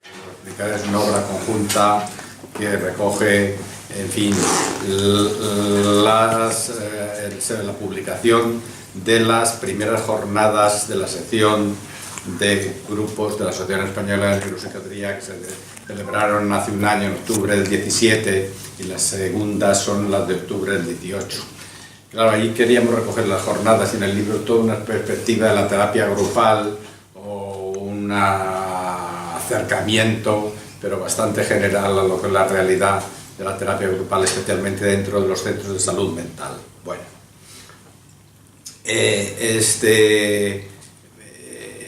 Es una obra conjunta que recoge, en fin, la publicación de las primeras jornadas de la sección de grupos de la Asociación Española de Neuropsiquiatría que se celebraron hace un año, en octubre del 17, y las segundas son las de octubre del 18. Claro, ahí queríamos recoger las jornadas y en el libro toda una perspectiva de la terapia grupal o un acercamiento, pero bastante general a lo que es la realidad de la terapia grupal, especialmente dentro de los centros de salud mental. Bueno,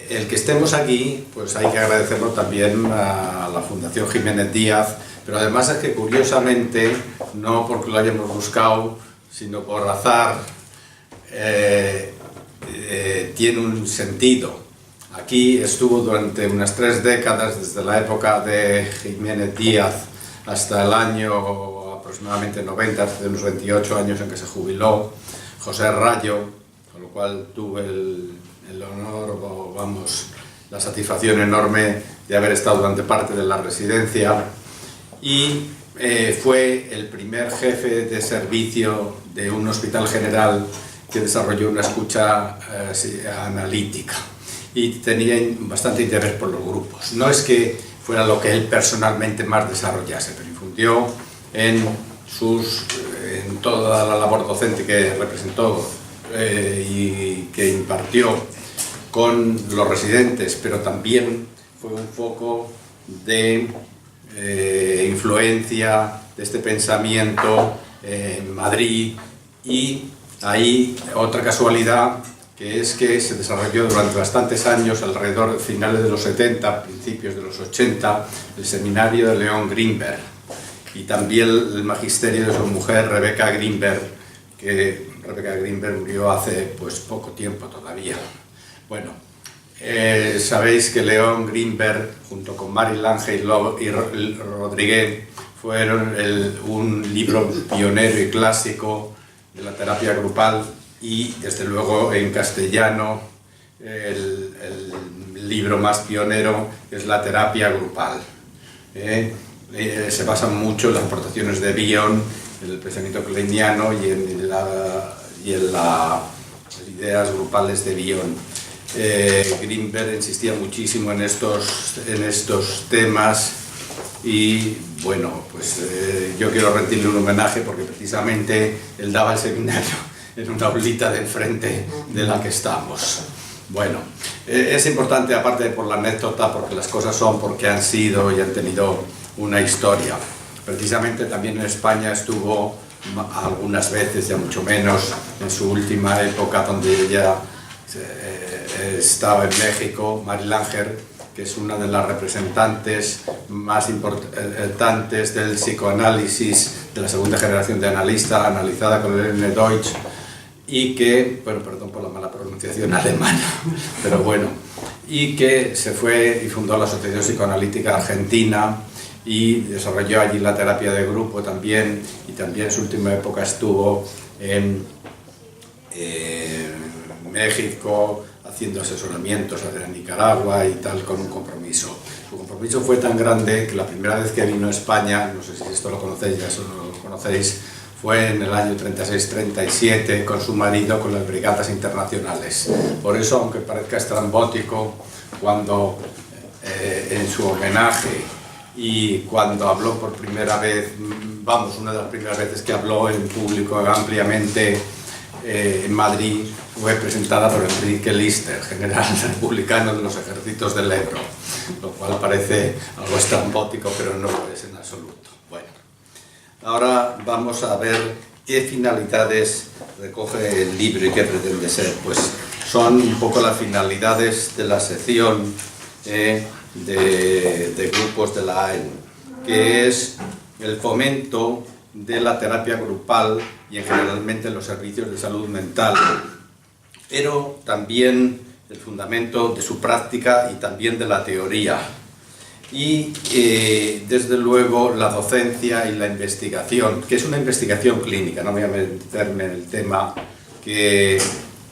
el que estemos aquí, pues hay que agradecerlo también a la Fundación Jiménez Díaz, pero además es que curiosamente, no porque lo hayamos buscado, sino por azar, tiene un sentido. Aquí estuvo durante unas 3 décadas, desde la época de Jiménez Díaz hasta el año aproximadamente 90, hace unos 28 años en que se jubiló, José Rayo, con lo cual tuve el honor, o vamos, la satisfacción enorme de haber estado durante parte de la residencia, y fue el primer jefe de servicio de un hospital general que desarrolló una escucha analítica y tenía bastante interés por los grupos. No es que fuera lo que él personalmente más desarrollase, pero infundió en toda la labor docente que representó y que impartió con los residentes, pero también fue un foco de influencia de este pensamiento en Madrid. Y ahí otra casualidad, que es que se desarrolló durante bastantes años, alrededor de finales de los 70, principios de los 80, el seminario de Leon Greenberg y también el magisterio de su mujer, Rebecca Greenberg, que Rebecca Greenberg murió hace pues poco tiempo todavía. Bueno, sabéis que Leon Greenberg, junto con Mary Lange y Rodríguez, fueron un libro pionero y clásico de la terapia grupal, y desde luego en castellano el libro más pionero es La terapia grupal. Se basan mucho en las aportaciones de Bion, en el pensamiento kleiniano y en las ideas grupales de Bion. Greenberg insistía muchísimo en estos temas, y bueno, pues yo quiero rendirle un homenaje porque precisamente él daba el seminario en una aulita de enfrente de la que estamos. Bueno, es importante, aparte por la anécdota, porque las cosas son porque han sido y han tenido una historia. Precisamente también en España estuvo algunas veces, ya mucho menos en su última época, donde ella estaba en México, Mary Langer, que es una de las representantes más importantes del psicoanálisis de la segunda generación de analistas, analizada con Helene Deutsch, y que, bueno, perdón por la mala pronunciación alemana, pero bueno, y que se fue y fundó la Asociación Psicoanalítica Argentina y desarrolló allí la terapia de grupo también, y también en su última época estuvo en México haciendo asesoramientos a Nicaragua y tal, con un compromiso. Su compromiso fue tan grande que la primera vez que vino a España, no sé si esto lo conocéis, ya eso lo conocéis, fue en el año 36-37 con su marido, con las brigadas internacionales. Por eso, aunque parezca estrambótico, cuando en su homenaje y cuando habló por primera vez, vamos, una de las primeras veces que habló en público ampliamente en Madrid, fue presentada por Enrique Lister, general republicano de los ejércitos del Ebro, lo cual parece algo estrambótico, pero no lo es en absoluto. Bueno, ahora vamos a ver qué finalidades recoge el libro y qué pretende ser. Pues son un poco las finalidades de la sección de grupos de la AEN, que es el fomento de la terapia grupal y en generalmente los servicios de salud mental, pero también el fundamento de su práctica y también de la teoría, y desde luego la docencia y la investigación, que es una investigación clínica. No voy a meterme en el tema que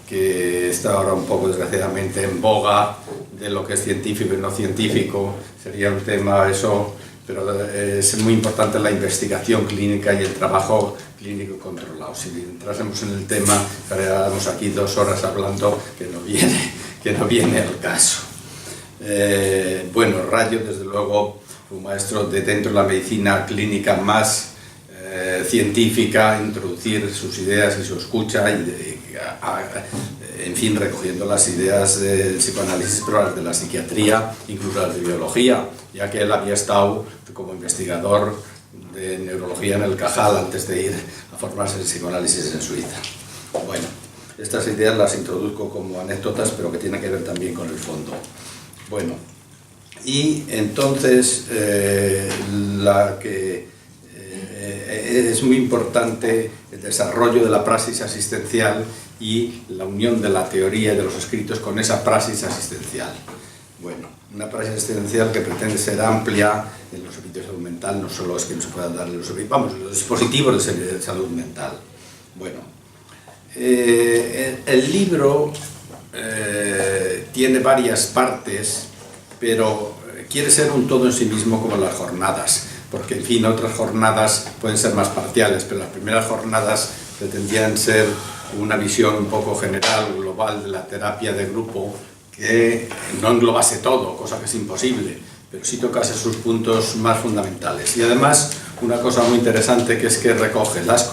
que está ahora un poco desgraciadamente en boga, de lo que es científico y no científico. Sería un tema eso, pero es muy importante la investigación clínica y el trabajo clínico controlado. Si entrásemos en el tema, estaríamos aquí 2 horas hablando, que no viene al caso. Bueno, Rayo, desde luego, fue un maestro de dentro de la medicina clínica más científica, introducir sus ideas y su escucha, y en fin, recogiendo las ideas del psicoanálisis, pero las de la psiquiatría, incluso las de biología, ya que él había estado como investigador de neurología en el Cajal antes de ir a formarse en psicoanálisis en Suiza. Bueno, estas ideas las introduzco como anécdotas, pero que tienen que ver también con el fondo. Bueno, y entonces es muy importante el desarrollo de la praxis asistencial y la unión de la teoría y de los escritos con esa praxis asistencial. Bueno, una praxis asistencial que pretende ser amplia en los servicios de salud mental, no solo es que no se puedan dar los dispositivos de salud mental. Bueno, el libro tiene varias partes, pero quiere ser un todo en sí mismo, como las jornadas, porque en fin, otras jornadas pueden ser más parciales, pero las primeras jornadas pretendían ser una visión un poco general, global de la terapia de grupo, que no englobase todo, cosa que es imposible, pero sí tocase sus puntos más fundamentales. Y además, una cosa muy interesante, que es que recoge las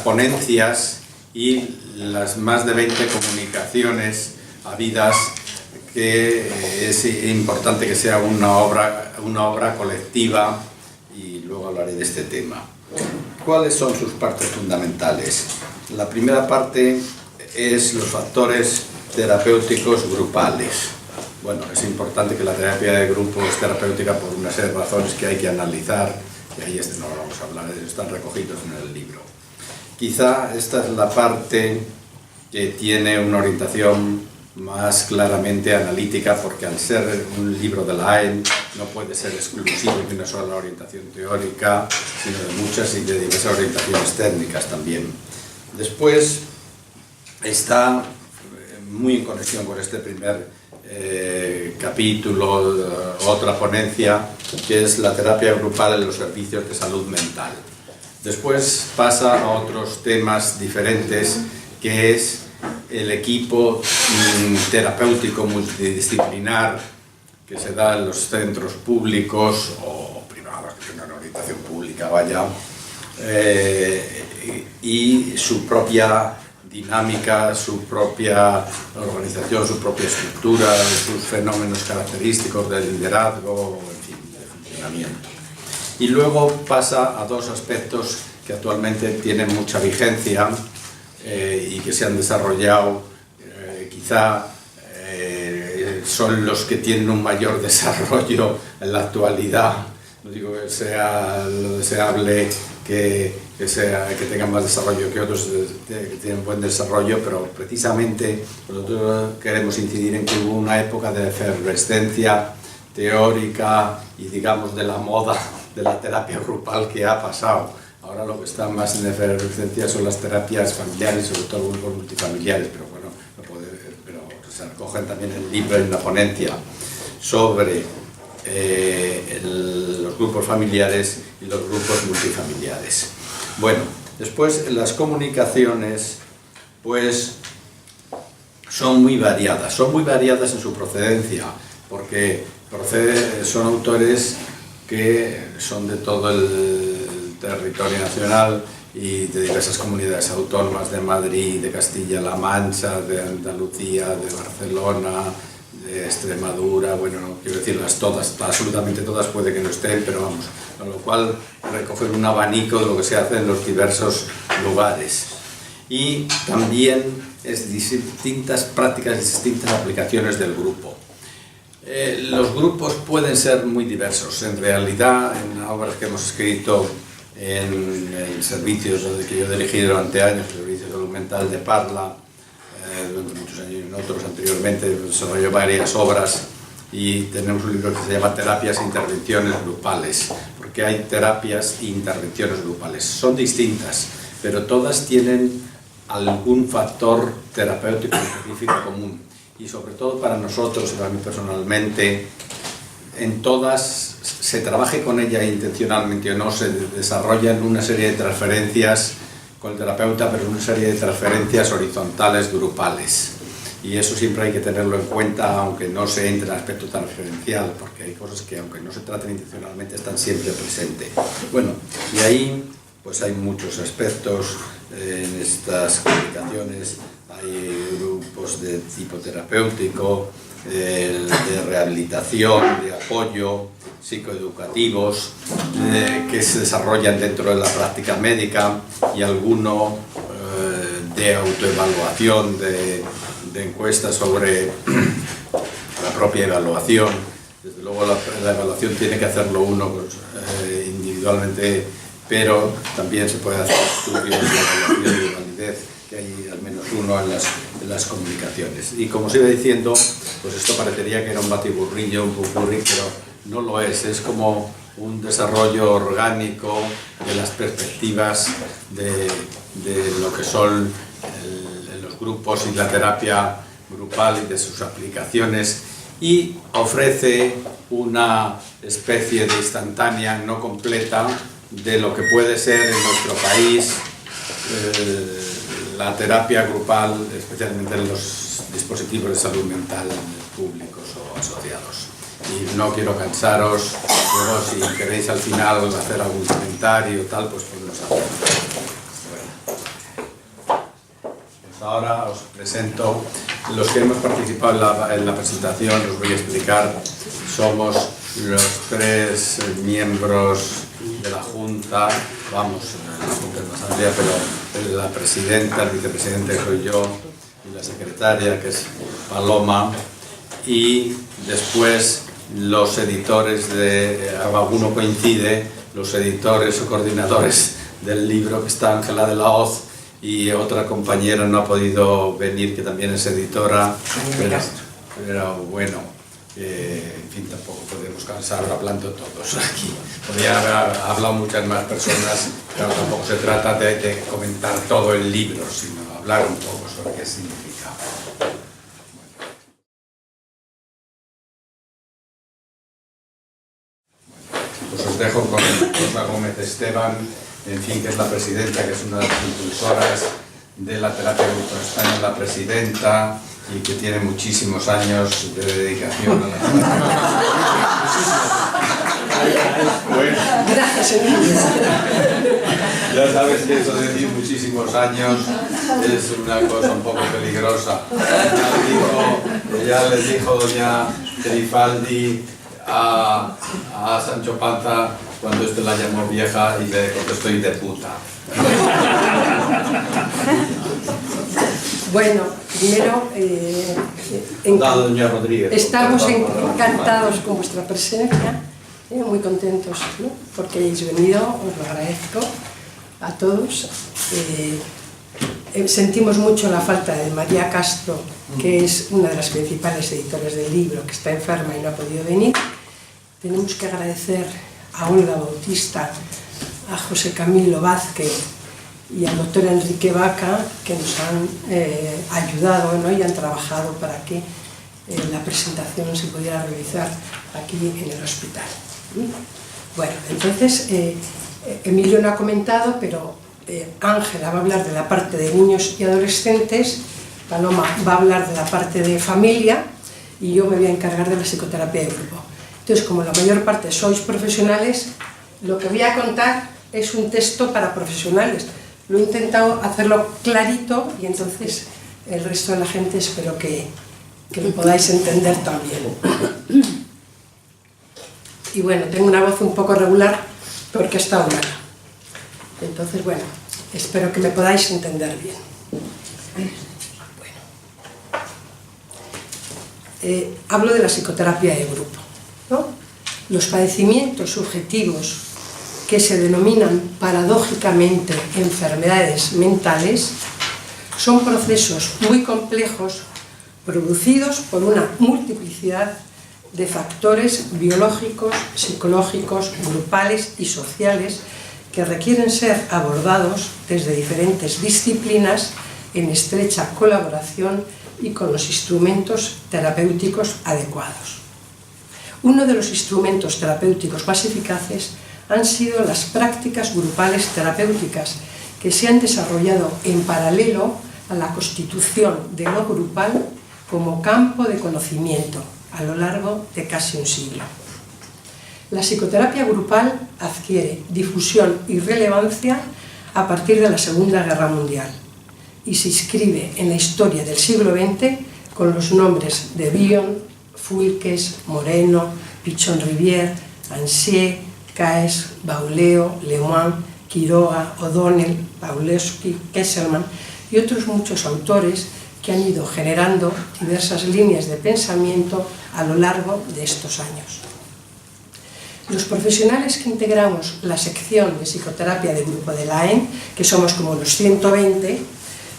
ponencias y las más de 20 comunicaciones habidas, que es importante que sea una obra colectiva, y luego hablaré de este tema. ¿Cuáles son sus partes fundamentales? La primera parte es los factores terapéuticos grupales. Bueno, es importante que la terapia de grupo es terapéutica por una serie de razones que hay que analizar, y ahí no vamos a hablar, están recogidos en el libro. Quizá esta es la parte que tiene una orientación más claramente analítica, porque al ser un libro de la AEN no puede ser exclusivo de una sola orientación teórica, sino de muchas y de diversas orientaciones técnicas también. Después está muy en conexión con este primer capítulo, otra ponencia, que es la terapia grupal en los servicios de salud mental. Después pasa a otros temas diferentes, que es el equipo terapéutico multidisciplinar que se da en los centros públicos o privados, que tienen una orientación pública, vaya, y su propia dinámica, su propia organización, su propia estructura, sus fenómenos característicos de liderazgo, en fin, de funcionamiento. Y luego pasa a 2 aspectos que actualmente tienen mucha vigencia, y que se han desarrollado, quizá son los que tienen un mayor desarrollo en la actualidad. No digo que sea lo deseable que tengan más desarrollo que otros que tienen buen desarrollo, pero precisamente nosotros queremos incidir en que hubo una época de efervescencia teórica y, digamos, de la moda de la terapia grupal que ha pasado. Ahora lo que está más en efervescencia son las terapias familiares, sobre todo grupos multifamiliares, pero bueno, pero se recogen también en el libro, en una ponencia sobre los grupos familiares y los grupos multifamiliares. Bueno, después las comunicaciones pues son muy variadas en su procedencia, porque son autores que son de todo el territorio nacional y de diversas comunidades autónomas, de Madrid, de Castilla-La Mancha, de Andalucía, de Barcelona, de Extremadura, bueno, no quiero decirlas todas, absolutamente todas puede que no estén, pero vamos, con lo cual recogen un abanico de lo que se hace en los diversos lugares. Y también es distintas prácticas, distintas aplicaciones del grupo. Los grupos pueden ser muy diversos, en realidad, en obras que hemos escrito en servicios que yo he dirigido durante años, el servicio de salud mental de Parla, durante muchos años, y en otros anteriormente desarrollé varias obras, y tenemos un libro que se llama Terapias e Intervenciones Grupales, porque hay terapias e intervenciones grupales. Son distintas, pero todas tienen algún factor terapéutico específico común. Y sobre todo para nosotros, y para mí personalmente, en todas, se trabaje con ella intencionalmente o no, se desarrollan una serie de transferencias con el terapeuta, pero una serie de transferencias horizontales, grupales. Y eso siempre hay que tenerlo en cuenta, aunque no se entre en aspecto transferencial, porque hay cosas que, aunque no se traten intencionalmente, están siempre presentes. Bueno, y ahí pues hay muchos aspectos en estas comunicaciones. Hay grupos de tipo terapéutico, de rehabilitación, de apoyo, psicoeducativos, que se desarrollan dentro de la práctica médica, y alguno de autoevaluación, de encuestas sobre la propia evaluación. Desde luego la evaluación tiene que hacerlo uno individualmente, pero también se puede hacer estudios de evaluación de validez, que hay al menos uno en las comunicaciones. Y como os iba diciendo, pues esto parecería que era un batiburrillo, un popurrí, pero no lo es como un desarrollo orgánico de las perspectivas de lo que son los grupos y la terapia grupal y de sus aplicaciones, y ofrece una especie de instantánea no completa de lo que puede ser en nuestro país la terapia grupal, especialmente en los dispositivos de salud mental públicos o asociados. Y no quiero cansaros, luego si queréis al final hacer algún comentario tal, pues podemos hacerlo. Bueno. Pues ahora os presento los que hemos participado en la presentación. Os voy a explicar. Somos los 3 miembros de la Junta, vamos, la Junta de la Asamblea, pero la presidenta, el vicepresidente soy yo, y la secretaria, que es Paloma, y después los editores alguno coincide, los editores o coordinadores del libro, que está Ángela de la Hoz, y otra compañera no ha podido venir, que también es editora, pero bueno, en fin, tampoco podemos cansar hablando todos aquí. Podría haber hablado muchas más personas, pero tampoco se trata de comentar todo el libro, sino hablar un poco sobre qué significa. Pues os dejo con Rosa Gómez Esteban, en fin, que es la presidenta, que es una de las impulsoras de la terapia grupal. Está en la presidenta y que tiene muchísimos años de dedicación a la terapia. Bueno, ya sabes que eso de decir muchísimos años es una cosa un poco peligrosa. Ya les dijo doña Trifaldi a Sancho Panza cuando este la llamó vieja y le contestó y de puta. Bueno, primero, doña Rodríguez, estamos encantados con vuestra presencia, muy contentos, ¿no?, porque hayáis venido, os lo agradezco a todos. Sentimos mucho la falta de María Castro, que es una de las principales editoras del libro, que está enferma y no ha podido venir. Tenemos que agradecer a Olga Bautista, a José Camilo Vázquez y al doctor Enrique Vaca, que nos han ayudado, ¿no?, y han trabajado para que la presentación se pudiera realizar aquí en el hospital. Bueno, entonces Emilio no ha comentado, pero Ángela va a hablar de la parte de niños y adolescentes, Paloma va a hablar de la parte de familia y yo me voy a encargar de la psicoterapia de grupo. Entonces, como la mayor parte sois profesionales, lo que voy a contar es un texto para profesionales. Lo he intentado hacerlo clarito y entonces el resto de la gente espero que lo podáis entender también. Y bueno, tengo una voz un poco regular porque he estado mala. Entonces, bueno, espero que me podáis entender bien. Bueno. Hablo de la psicoterapia de grupo, ¿no? Los padecimientos subjetivos que se denominan paradójicamente enfermedades mentales son procesos muy complejos producidos por una multiplicidad de factores biológicos, psicológicos, grupales y sociales que requieren ser abordados desde diferentes disciplinas en estrecha colaboración y con los instrumentos terapéuticos adecuados. Uno de los instrumentos terapéuticos más eficaces han sido las prácticas grupales terapéuticas que se han desarrollado en paralelo a la constitución de lo grupal como campo de conocimiento a lo largo de casi un siglo. La psicoterapia grupal adquiere difusión y relevancia a partir de la Segunda Guerra Mundial y se inscribe en la historia del siglo XX con los nombres de Bion, Fulques, Moreno, Pichon-Rivière, Ansier, Caes, Bauleo, Lemoine, Quiroga, O'Donnell, Pawlowski, Kesselman y otros muchos autores que han ido generando diversas líneas de pensamiento a lo largo de estos años. Los profesionales que integramos la sección de psicoterapia de grupo de la AEN, que somos como los 120,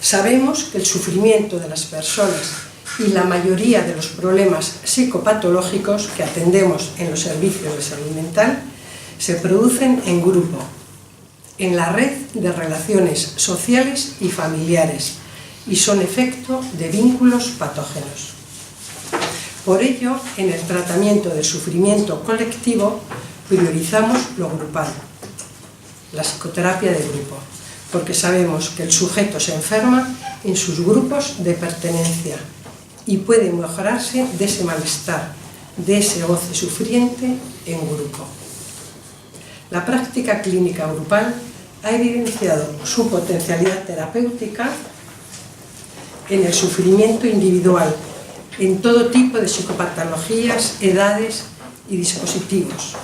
sabemos que el sufrimiento de las personas y la mayoría de los problemas psicopatológicos que atendemos en los servicios de salud mental se producen en grupo, en la red de relaciones sociales y familiares, y son efecto de vínculos patógenos. Por ello, en el tratamiento del sufrimiento colectivo, priorizamos lo grupal, la psicoterapia de grupo, porque sabemos que el sujeto se enferma en sus grupos de pertenencia y puede mejorarse de ese malestar, de ese goce sufriente en grupo. La práctica clínica grupal ha evidenciado su potencialidad terapéutica en el sufrimiento individual, en todo tipo de psicopatologías, edades y dispositivos.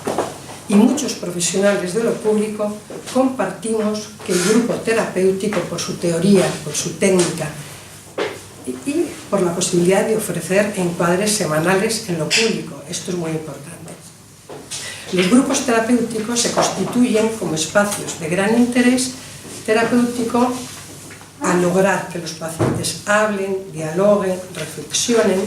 Y muchos profesionales de lo público compartimos que el grupo terapéutico, por su teoría, por su técnica y por la posibilidad de ofrecer encuadres semanales en lo público. Esto es muy importante. Los grupos terapéuticos se constituyen como espacios de gran interés terapéutico al lograr que los pacientes hablen, dialoguen, reflexionen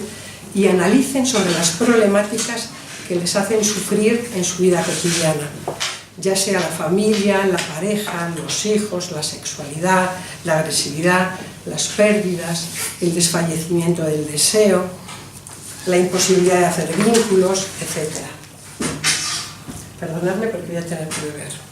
y analicen sobre las problemáticas que les hacen sufrir en su vida cotidiana, ya sea la familia, la pareja, los hijos, la sexualidad, la agresividad, las pérdidas, el desfallecimiento del deseo, la imposibilidad de hacer vínculos, etc. Perdonadme porque voy a tener que beber.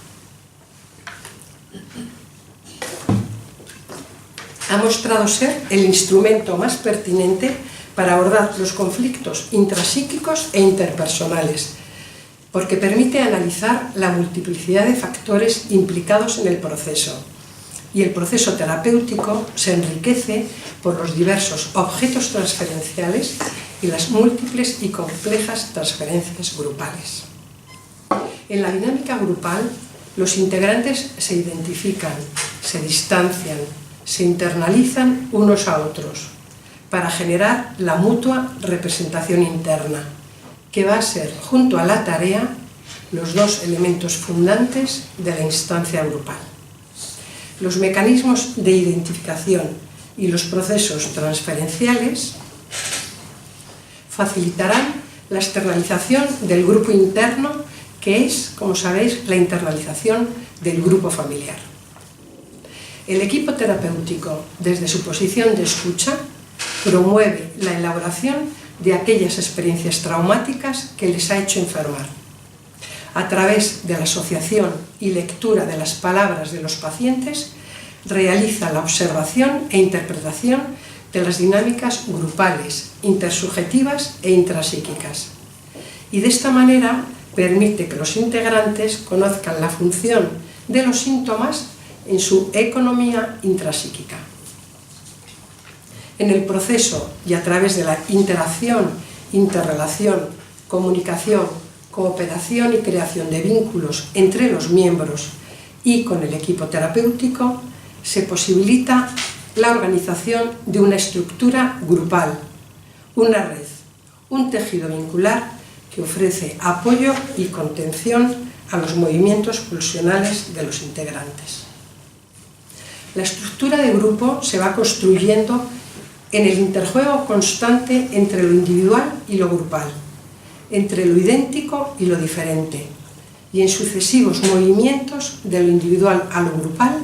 Ha mostrado ser el instrumento más pertinente para abordar los conflictos intrapsíquicos e interpersonales, porque permite analizar la multiplicidad de factores implicados en el proceso, y el proceso terapéutico se enriquece por los diversos objetos transferenciales y las múltiples y complejas transferencias grupales. En la dinámica grupal, los integrantes se identifican, se distancian, se internalizan unos a otros para generar la mutua representación interna, que va a ser, junto a la tarea, los dos elementos fundantes de la instancia grupal. Los mecanismos de identificación y los procesos transferenciales facilitarán la externalización del grupo interno, que es, como sabéis, la internalización del grupo familiar. El equipo terapéutico, desde su posición de escucha, promueve la elaboración de aquellas experiencias traumáticas que les ha hecho enfermar. A través de la asociación y lectura de las palabras de los pacientes, realiza la observación e interpretación de las dinámicas grupales, intersubjetivas e intrapsíquicas. Y de esta manera permite que los integrantes conozcan la función de los síntomas en su economía intrapsíquica. En el proceso y a través de la interacción, interrelación, comunicación, cooperación y creación de vínculos entre los miembros y con el equipo terapéutico, se posibilita la organización de una estructura grupal, una red, un tejido vincular que ofrece apoyo y contención a los movimientos pulsionales de los integrantes. La estructura de grupo se va construyendo en el interjuego constante entre lo individual y lo grupal, entre lo idéntico y lo diferente, y en sucesivos movimientos de lo individual a lo grupal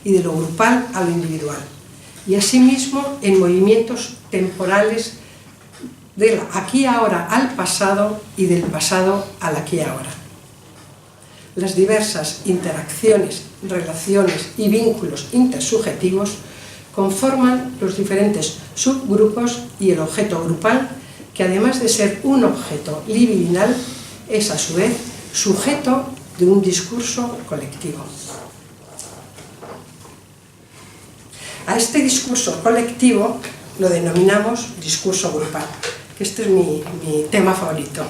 y de lo grupal a lo individual, y asimismo en movimientos temporales del aquí ahora al pasado y del pasado al aquí ahora. Las diversas interacciones, relaciones y vínculos intersubjetivos conforman los diferentes subgrupos y el objeto grupal, que además de ser un objeto libidinal, es a su vez sujeto de un discurso colectivo. A este discurso colectivo lo denominamos discurso grupal, que este es mi tema favorito,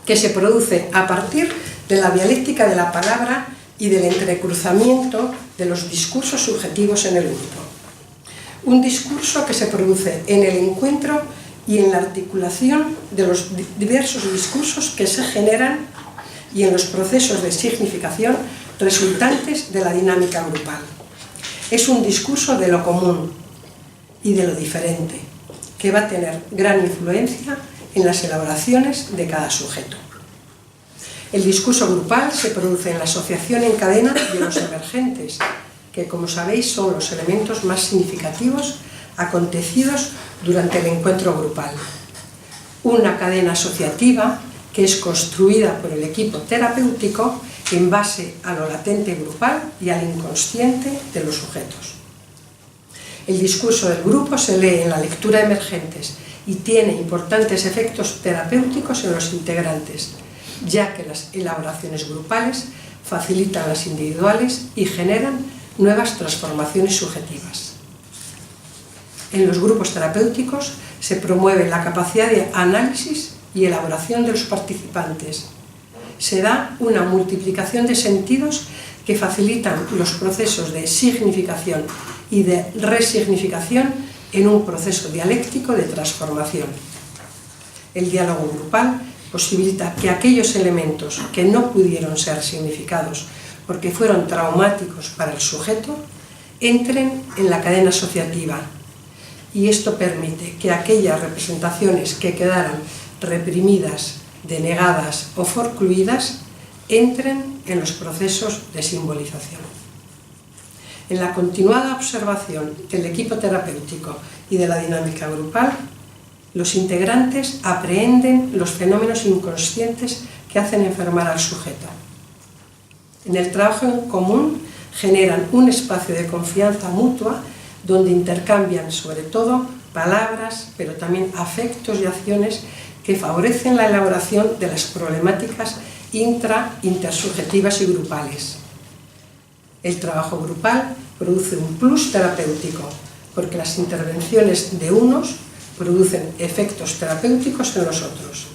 que se produce a partir de la dialéctica de la palabra y del entrecruzamiento de los discursos subjetivos en el grupo. Un discurso que se produce en el encuentro y en la articulación de los diversos discursos que se generan y en los procesos de significación resultantes de la dinámica grupal. Es un discurso de lo común y de lo diferente, que va a tener gran influencia en las elaboraciones de cada sujeto. El discurso grupal se produce en la asociación en cadena de los emergentes, que, como sabéis, son los elementos más significativos acontecidos durante el encuentro grupal. Una cadena asociativa que es construida por el equipo terapéutico en base a lo latente grupal y al inconsciente de los sujetos. El discurso del grupo se lee en la lectura emergentes y tiene importantes efectos terapéuticos en los integrantes, ya que las elaboraciones grupales facilitan las individuales y generan nuevas transformaciones subjetivas. En los grupos terapéuticos se promueve la capacidad de análisis y elaboración de los participantes. Se da una multiplicación de sentidos que facilitan los procesos de significación y de resignificación en un proceso dialéctico de transformación. El diálogo grupal posibilita que aquellos elementos que no pudieron ser significados porque fueron traumáticos para el sujeto entren en la cadena asociativa, y esto permite que aquellas representaciones que quedaran reprimidas, denegadas o forcluidas entren en los procesos de simbolización. En la continuada observación del equipo terapéutico y de la dinámica grupal, los integrantes aprehenden los fenómenos inconscientes que hacen enfermar al sujeto. En el trabajo en común generan un espacio de confianza mutua donde intercambian sobre todo palabras, pero también afectos y acciones que favorecen la elaboración de las problemáticas intersubjetivas y grupales. El trabajo grupal produce un plus terapéutico, porque las intervenciones de unos producen efectos terapéuticos en los otros.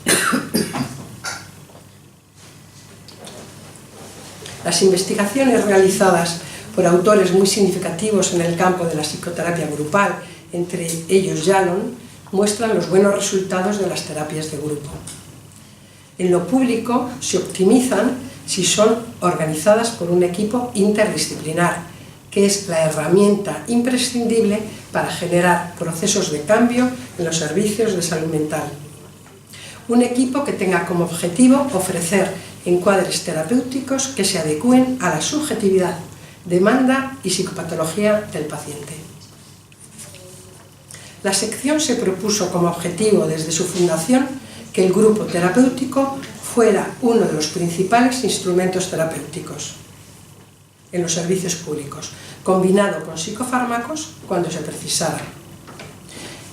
Las investigaciones realizadas por autores muy significativos en el campo de la psicoterapia grupal, entre ellos Yalom, muestran los buenos resultados de las terapias de grupo. En lo público se optimizan si son organizadas por un equipo interdisciplinar, que es la herramienta imprescindible para generar procesos de cambio en los servicios de salud mental. Un equipo que tenga como objetivo ofrecer encuadres terapéuticos que se adecúen a la subjetividad, demanda y psicopatología del paciente. La sección se propuso como objetivo desde su fundación que el grupo terapéutico fuera uno de los principales instrumentos terapéuticos en los servicios públicos, combinado con psicofármacos cuando se precisara.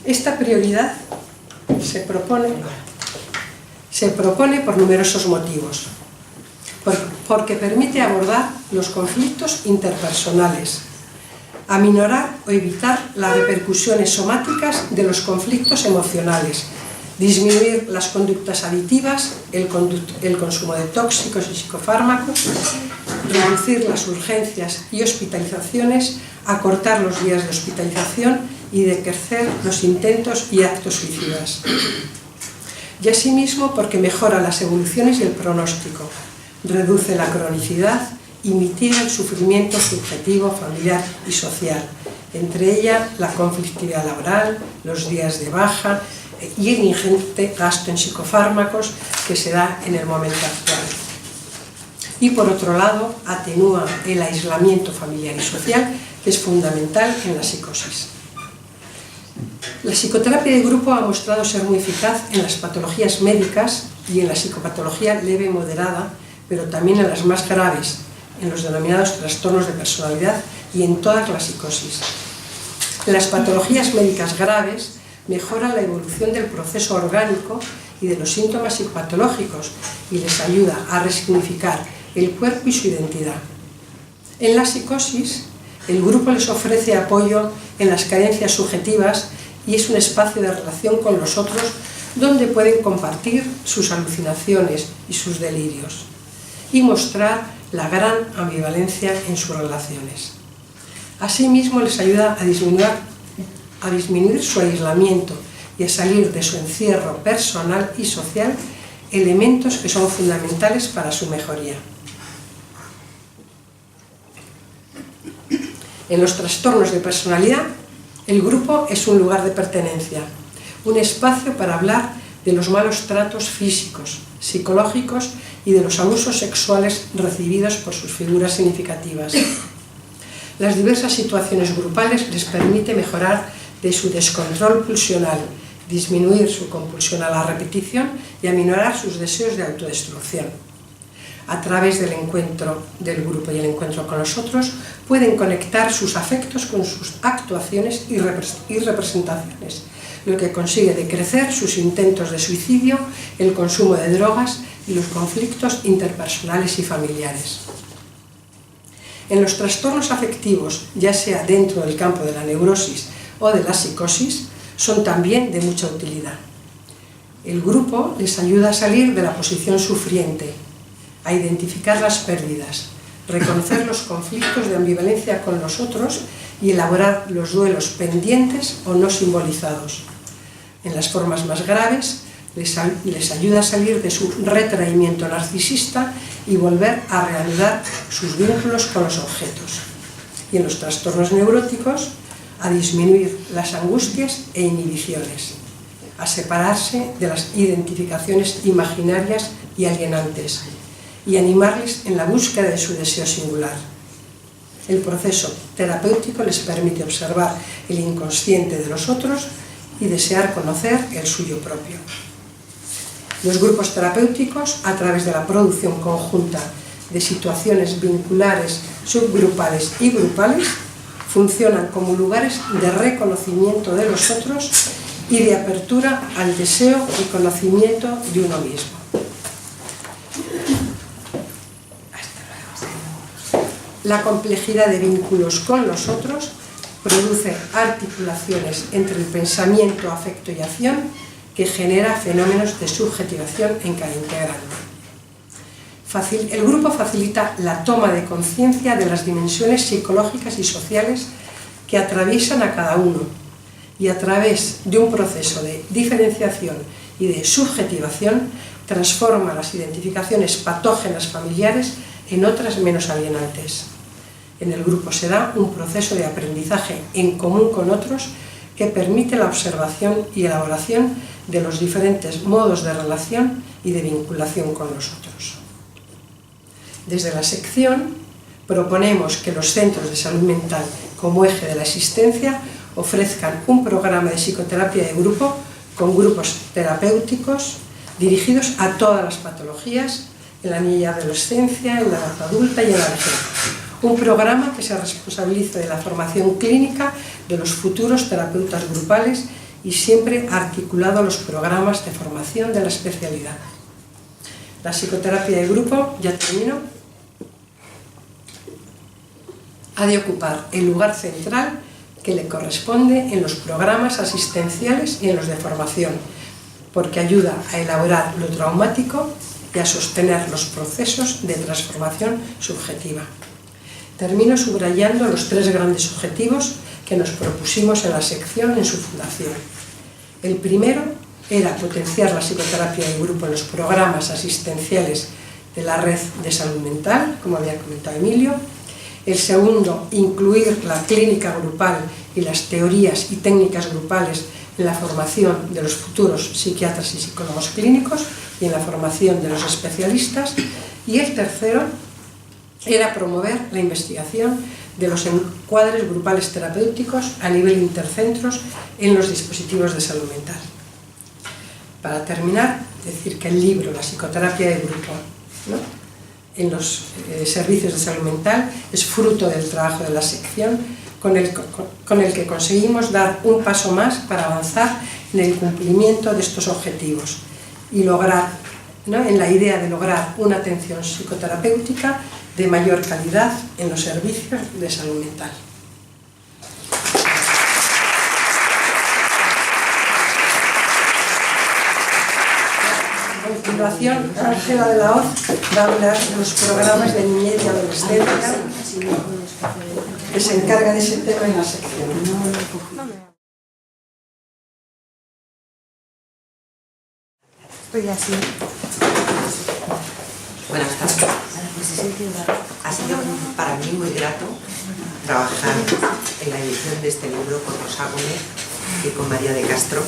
Esta prioridad se propone por numerosos motivos, porque permite abordar los conflictos interpersonales, aminorar o evitar las repercusiones somáticas de los conflictos emocionales, disminuir las conductas adictivas, el consumo de tóxicos y psicofármacos, reducir las urgencias y hospitalizaciones, acortar los días de hospitalización y decrecer los intentos y actos suicidas. Y asimismo porque mejora las evoluciones y el pronóstico, reduce la cronicidad y mitiga el sufrimiento subjetivo, familiar y social, entre ellas la conflictividad laboral, los días de baja y el ingente gasto en psicofármacos que se da en el momento actual. y por otro lado atenúa el aislamiento familiar y social, que es fundamental en la psicosis. La psicoterapia de grupo ha mostrado ser muy eficaz en las patologías médicas y en la psicopatología leve y moderada, pero también en las más graves, en los denominados trastornos de personalidad y en todas las psicosis. En las patologías médicas graves mejora la evolución del proceso orgánico y de los síntomas psicopatológicos y les ayuda a resignificar el cuerpo y su identidad. En la psicosis, el grupo les ofrece apoyo en las carencias subjetivas y es un espacio de relación con los otros donde pueden compartir sus alucinaciones y sus delirios y mostrar la gran ambivalencia en sus relaciones. Asimismo, les ayuda a disminuir su aislamiento y a salir de su encierro personal y social, elementos que son fundamentales para su mejoría. En los trastornos de personalidad, el grupo es un lugar de pertenencia, un espacio para hablar de los malos tratos físicos, psicológicos y de los abusos sexuales recibidos por sus figuras significativas. Las diversas situaciones grupales les permite mejorar de su descontrol pulsional, disminuir su compulsión a la repetición y aminorar sus deseos de autodestrucción. A través del encuentro del grupo y el encuentro con los otros, pueden conectar sus afectos con sus actuaciones y representaciones, lo que consigue decrecer sus intentos de suicidio, el consumo de drogas y los conflictos interpersonales y familiares. En los trastornos afectivos, ya sea dentro del campo de la neurosis o de la psicosis, son también de mucha utilidad. El grupo les ayuda a salir de la posición sufriente, a identificar las pérdidas, reconocer los conflictos de ambivalencia con los otros y elaborar los duelos pendientes o no simbolizados. En las formas más graves, les ayuda a salir de su retraimiento narcisista y volver a reanudar sus vínculos con los objetos. Y en los trastornos neuróticos, a disminuir las angustias e inhibiciones, a separarse de las identificaciones imaginarias y alienantes y animarles en la búsqueda de su deseo singular. El proceso terapéutico les permite observar el inconsciente de los otros y desear conocer el suyo propio. Los grupos terapéuticos, a través de la producción conjunta de situaciones vinculares, subgrupales y grupales, funcionan como lugares de reconocimiento de los otros y de apertura al deseo y conocimiento de uno mismo. La complejidad de vínculos con los otros produce articulaciones entre el pensamiento, afecto y acción que genera fenómenos de subjetivación en cada integrante. El grupo facilita la toma de conciencia de las dimensiones psicológicas y sociales que atraviesan a cada uno y a través de un proceso de diferenciación y de subjetivación transforma las identificaciones patógenas familiares en otras menos alienantes. En el grupo se da un proceso de aprendizaje en común con otros que permite la observación y elaboración de los diferentes modos de relación y de vinculación con los otros. Desde la sección proponemos que los centros de salud mental como eje de la existencia ofrezcan un programa de psicoterapia de grupo con grupos terapéuticos dirigidos a todas las patologías en la niñez y adolescencia, en la edad adulta y en la vejez. Un programa que se responsabilice de la formación clínica de los futuros terapeutas grupales y siempre articulado a los programas de formación de la especialidad. La psicoterapia de grupo, ya termino, ha de ocupar el lugar central que le corresponde en los programas asistenciales y en los de formación, porque ayuda a elaborar lo traumático y a sostener los procesos de transformación subjetiva. Termino subrayando los 3 grandes objetivos que nos propusimos en la sección en su fundación. El primero era potenciar la psicoterapia de grupo en los programas asistenciales de la red de salud mental, como había comentado Emilio. El segundo, incluir la clínica grupal y las teorías y técnicas grupales en la formación de los futuros psiquiatras y psicólogos clínicos y en la formación de los especialistas. Y el tercero, era promover la investigación de los encuadres grupales terapéuticos a nivel intercentros en los dispositivos de salud mental. Para terminar, decir que el libro La psicoterapia de grupo, ¿no?, en los servicios de salud mental es fruto del trabajo de la sección con el que conseguimos dar un paso más para avanzar en el cumplimiento de estos objetivos y lograr, ¿no?, en la idea de lograr una atención psicoterapéutica de mayor calidad en los servicios de salud mental. A continuación, Ángela de la Hoz va a hablar de los programas de niñez y adolescencia, que se encarga de ese tema en la sección. Estoy así. Buenas tardes. Ha sido para mí muy grato trabajar en la edición de este libro con Rosa Gómez y con María de Castro,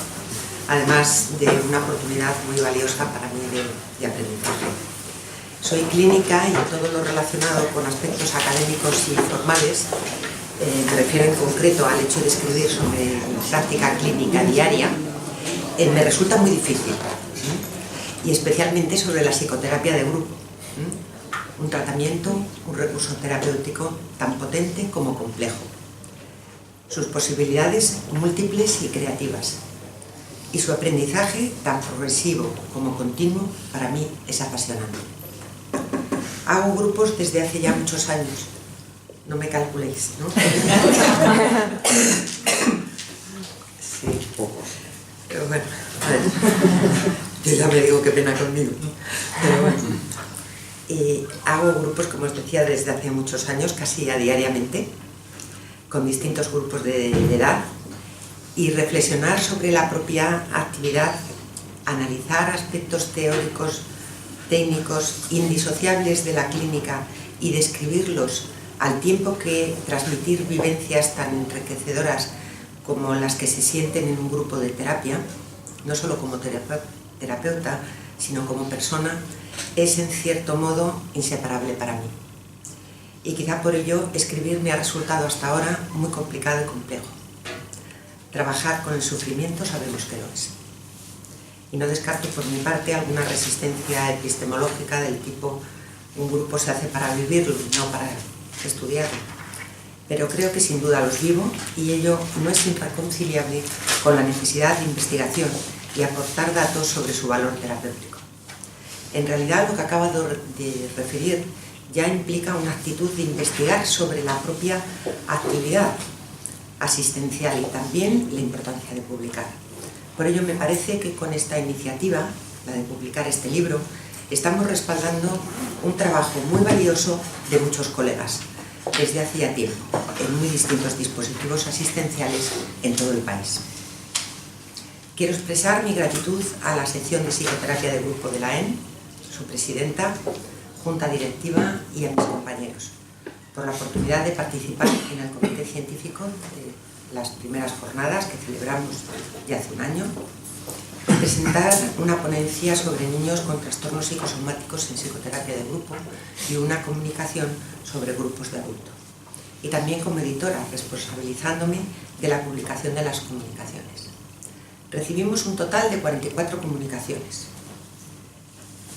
además de una oportunidad muy valiosa para mí de aprendizaje. Soy clínica y todo lo relacionado con aspectos académicos y formales, me refiero en concreto al hecho de escribir sobre mi práctica clínica diaria, me resulta muy difícil, y especialmente sobre la psicoterapia de grupo, un tratamiento, un recurso terapéutico tan potente como complejo, sus posibilidades múltiples y creativas, y su aprendizaje tan progresivo como continuo para mí es apasionante. Hago grupos desde hace ya muchos años, no me calculéis, ¿no? Sí, pero bueno, yo ya me digo qué pena conmigo, ¿no? Pero bueno, hago grupos, como os decía, desde hace muchos años, casi a diariamente, con distintos grupos de edad, y reflexionar sobre la propia actividad, analizar aspectos teóricos, técnicos, indisociables de la clínica y describirlos al tiempo que transmitir vivencias tan enriquecedoras como las que se sienten en un grupo de terapia, no solo como terapeuta, sino como persona, es en cierto modo inseparable para mí. Y quizá por ello escribir me ha resultado hasta ahora muy complicado y complejo. Trabajar con el sufrimiento sabemos que lo es. Y no descarto por mi parte alguna resistencia epistemológica del tipo un grupo se hace para vivirlo, no para estudiarlo. Pero creo que sin duda los vivo y ello no es irreconciliable con la necesidad de investigación y aportar datos sobre su valor terapéutico. En realidad lo que acabo de referir ya implica una actitud de investigar sobre la propia actividad asistencial y también la importancia de publicar. Por ello me parece que con esta iniciativa, la de publicar este libro, estamos respaldando un trabajo muy valioso de muchos colegas, desde hacía tiempo, en muy distintos dispositivos asistenciales en todo el país. Quiero expresar mi gratitud a la sección de psicoterapia de grupo de la EN, su presidenta, junta directiva y a mis compañeros, por la oportunidad de participar en el comité científico de las primeras jornadas que celebramos ya hace un año, y presentar una ponencia sobre niños con trastornos psicosomáticos en psicoterapia de grupo y una comunicación sobre grupos de adultos. Y también como editora, responsabilizándome de la publicación de las comunicaciones. Recibimos un total de 44 comunicaciones.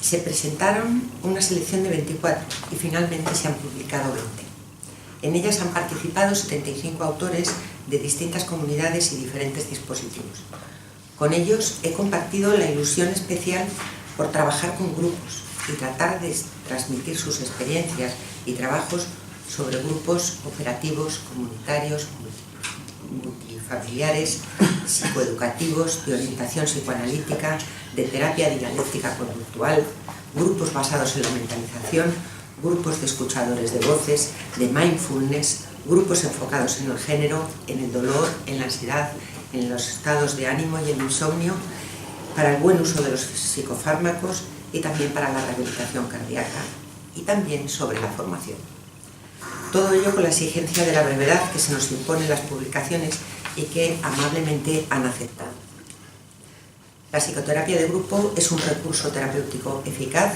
Se presentaron una selección de 24 y finalmente se han publicado 20. En ellas han participado 75 autores de distintas comunidades y diferentes dispositivos. Con ellos he compartido la ilusión especial por trabajar con grupos y tratar de transmitir sus experiencias y trabajos sobre grupos operativos, comunitarios, multifamiliares, psicoeducativos, de orientación psicoanalítica, de terapia dialéctica conductual, grupos basados en la mentalización, grupos de escuchadores de voces, de mindfulness, grupos enfocados en el género, en el dolor, en la ansiedad, en los estados de ánimo y el insomnio, para el buen uso de los psicofármacos y también para la rehabilitación cardíaca, y también sobre la formación. Todo ello con la exigencia de la brevedad que se nos impone en las publicaciones y que amablemente han aceptado. La psicoterapia de grupo es un recurso terapéutico eficaz,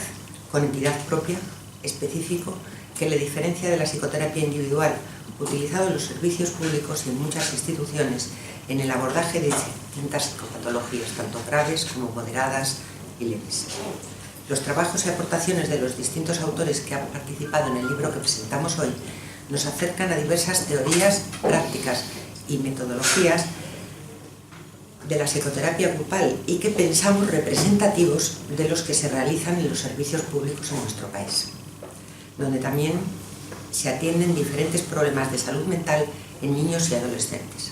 con entidad propia, específico, que le diferencia de la psicoterapia individual, utilizado en los servicios públicos y en muchas instituciones en el abordaje de distintas psicopatologías, tanto graves como moderadas y leves. Los trabajos y aportaciones de los distintos autores que han participado en el libro que presentamos hoy nos acercan a diversas teorías, prácticas y metodologías de la psicoterapia grupal y que pensamos representativos de los que se realizan en los servicios públicos en nuestro país, donde también se atienden diferentes problemas de salud mental en niños y adolescentes.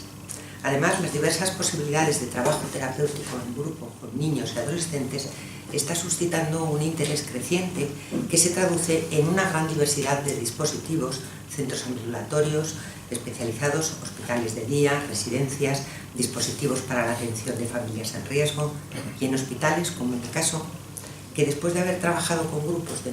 Además, las diversas posibilidades de trabajo terapéutico en grupo con niños y adolescentes está suscitando un interés creciente que se traduce en una gran diversidad de dispositivos, centros ambulatorios especializados, hospitales de día, residencias, dispositivos para la atención de familias en riesgo y en hospitales, como en mi caso, que después de haber trabajado con grupos de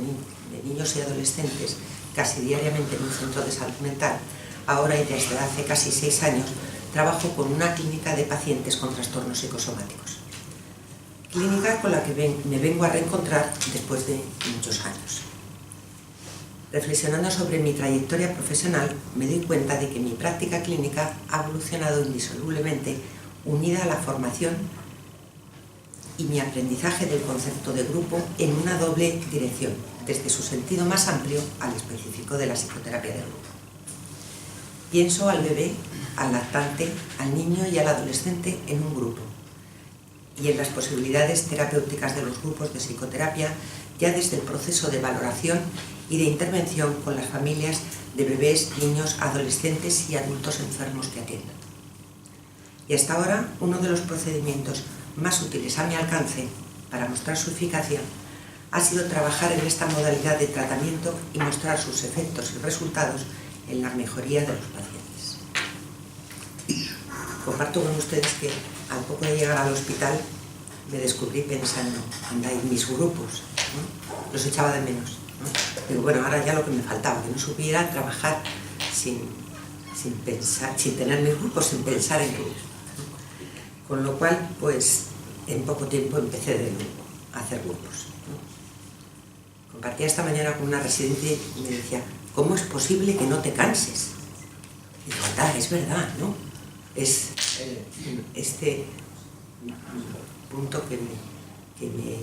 niños y adolescentes casi diariamente en un centro de salud mental, ahora y desde hace casi 6 años, trabajo con una clínica de pacientes con trastornos psicosomáticos. Clínica con la que me vengo a reencontrar después de muchos años. Reflexionando sobre mi trayectoria profesional, me doy cuenta de que mi práctica clínica ha evolucionado indisolublemente unida a la formación y mi aprendizaje del concepto de grupo en una doble dirección, desde su sentido más amplio al específico de la psicoterapia de grupo. Pienso al bebé, al lactante, al niño y al adolescente en un grupo y en las posibilidades terapéuticas de los grupos de psicoterapia ya desde el proceso de valoración y de intervención con las familias de bebés, niños, adolescentes y adultos enfermos que atienden. Y hasta ahora, uno de los procedimientos más útiles a mi alcance para mostrar su eficacia ha sido trabajar en esta modalidad de tratamiento y mostrar sus efectos y resultados en la mejoría de los pacientes. Comparto con ustedes que al poco de llegar al hospital me descubrí pensando, anda, y mis grupos, ¿no? Los echaba de menos, ¿no? Digo, bueno, ahora ya lo que me faltaba, que no supiera trabajar sin tener mis grupos, sin pensar en ellos, ¿no? Con lo cual, pues, en poco tiempo empecé de nuevo a hacer grupos, ¿no? Compartía esta mañana con una residente y me decía, ¿cómo es posible que no te canses? Y digo, anda, es verdad, ¿no? Es este punto que me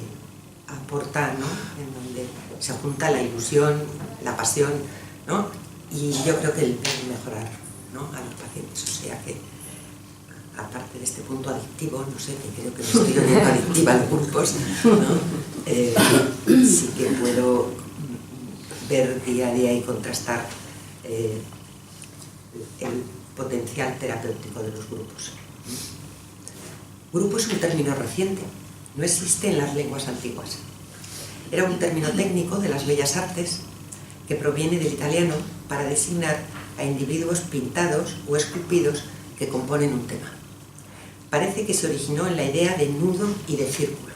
aporta, ¿no? En donde se junta la ilusión, la pasión, ¿no? Y yo creo que el mejorar, ¿no? A los pacientes, o sea que aparte de este punto adictivo, no sé, que creo que me estoy volviendo adictiva a los grupos, ¿no? Sí que puedo ver día a día y contrastar el potencial terapéutico de los grupos. Grupo es un término reciente, no existe en las lenguas antiguas. Era un término técnico de las bellas artes que proviene del italiano para designar a individuos pintados o esculpidos que componen un tema. Parece que se originó en la idea de nudo y de círculo.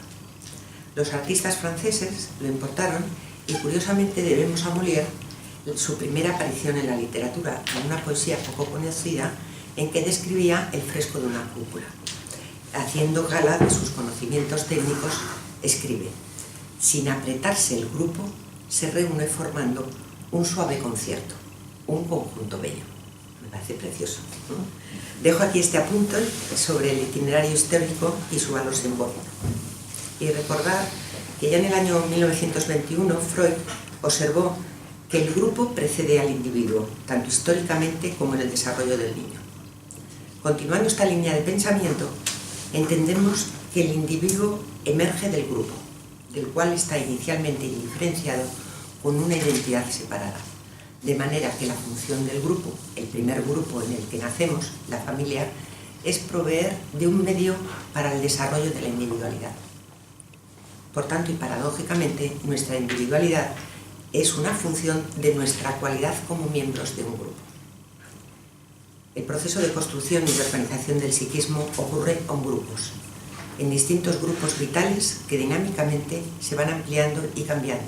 Los artistas franceses lo importaron y curiosamente debemos a Molière su primera aparición en la literatura, en una poesía poco conocida en que describía el fresco de una cúpula. Haciendo gala de sus conocimientos técnicos, escribe: sin apretarse el grupo, se reúne formando un suave concierto, un conjunto bello. Me parece precioso, ¿no? Dejo aquí este apunte sobre el itinerario histórico y su valor simbólico. Y recordar que ya en el año 1921 Freud observó que el grupo precede al individuo, tanto históricamente como en el desarrollo del niño. Continuando esta línea de pensamiento, entendemos que el individuo emerge del grupo, del cual está inicialmente indiferenciado con una identidad separada. De manera que la función del grupo, el primer grupo en el que nacemos, la familia, es proveer de un medio para el desarrollo de la individualidad. Por tanto, y paradójicamente, nuestra individualidad es una función de nuestra cualidad como miembros de un grupo. El proceso de construcción y de organización del psiquismo ocurre en grupos, en distintos grupos vitales que dinámicamente se van ampliando y cambiando,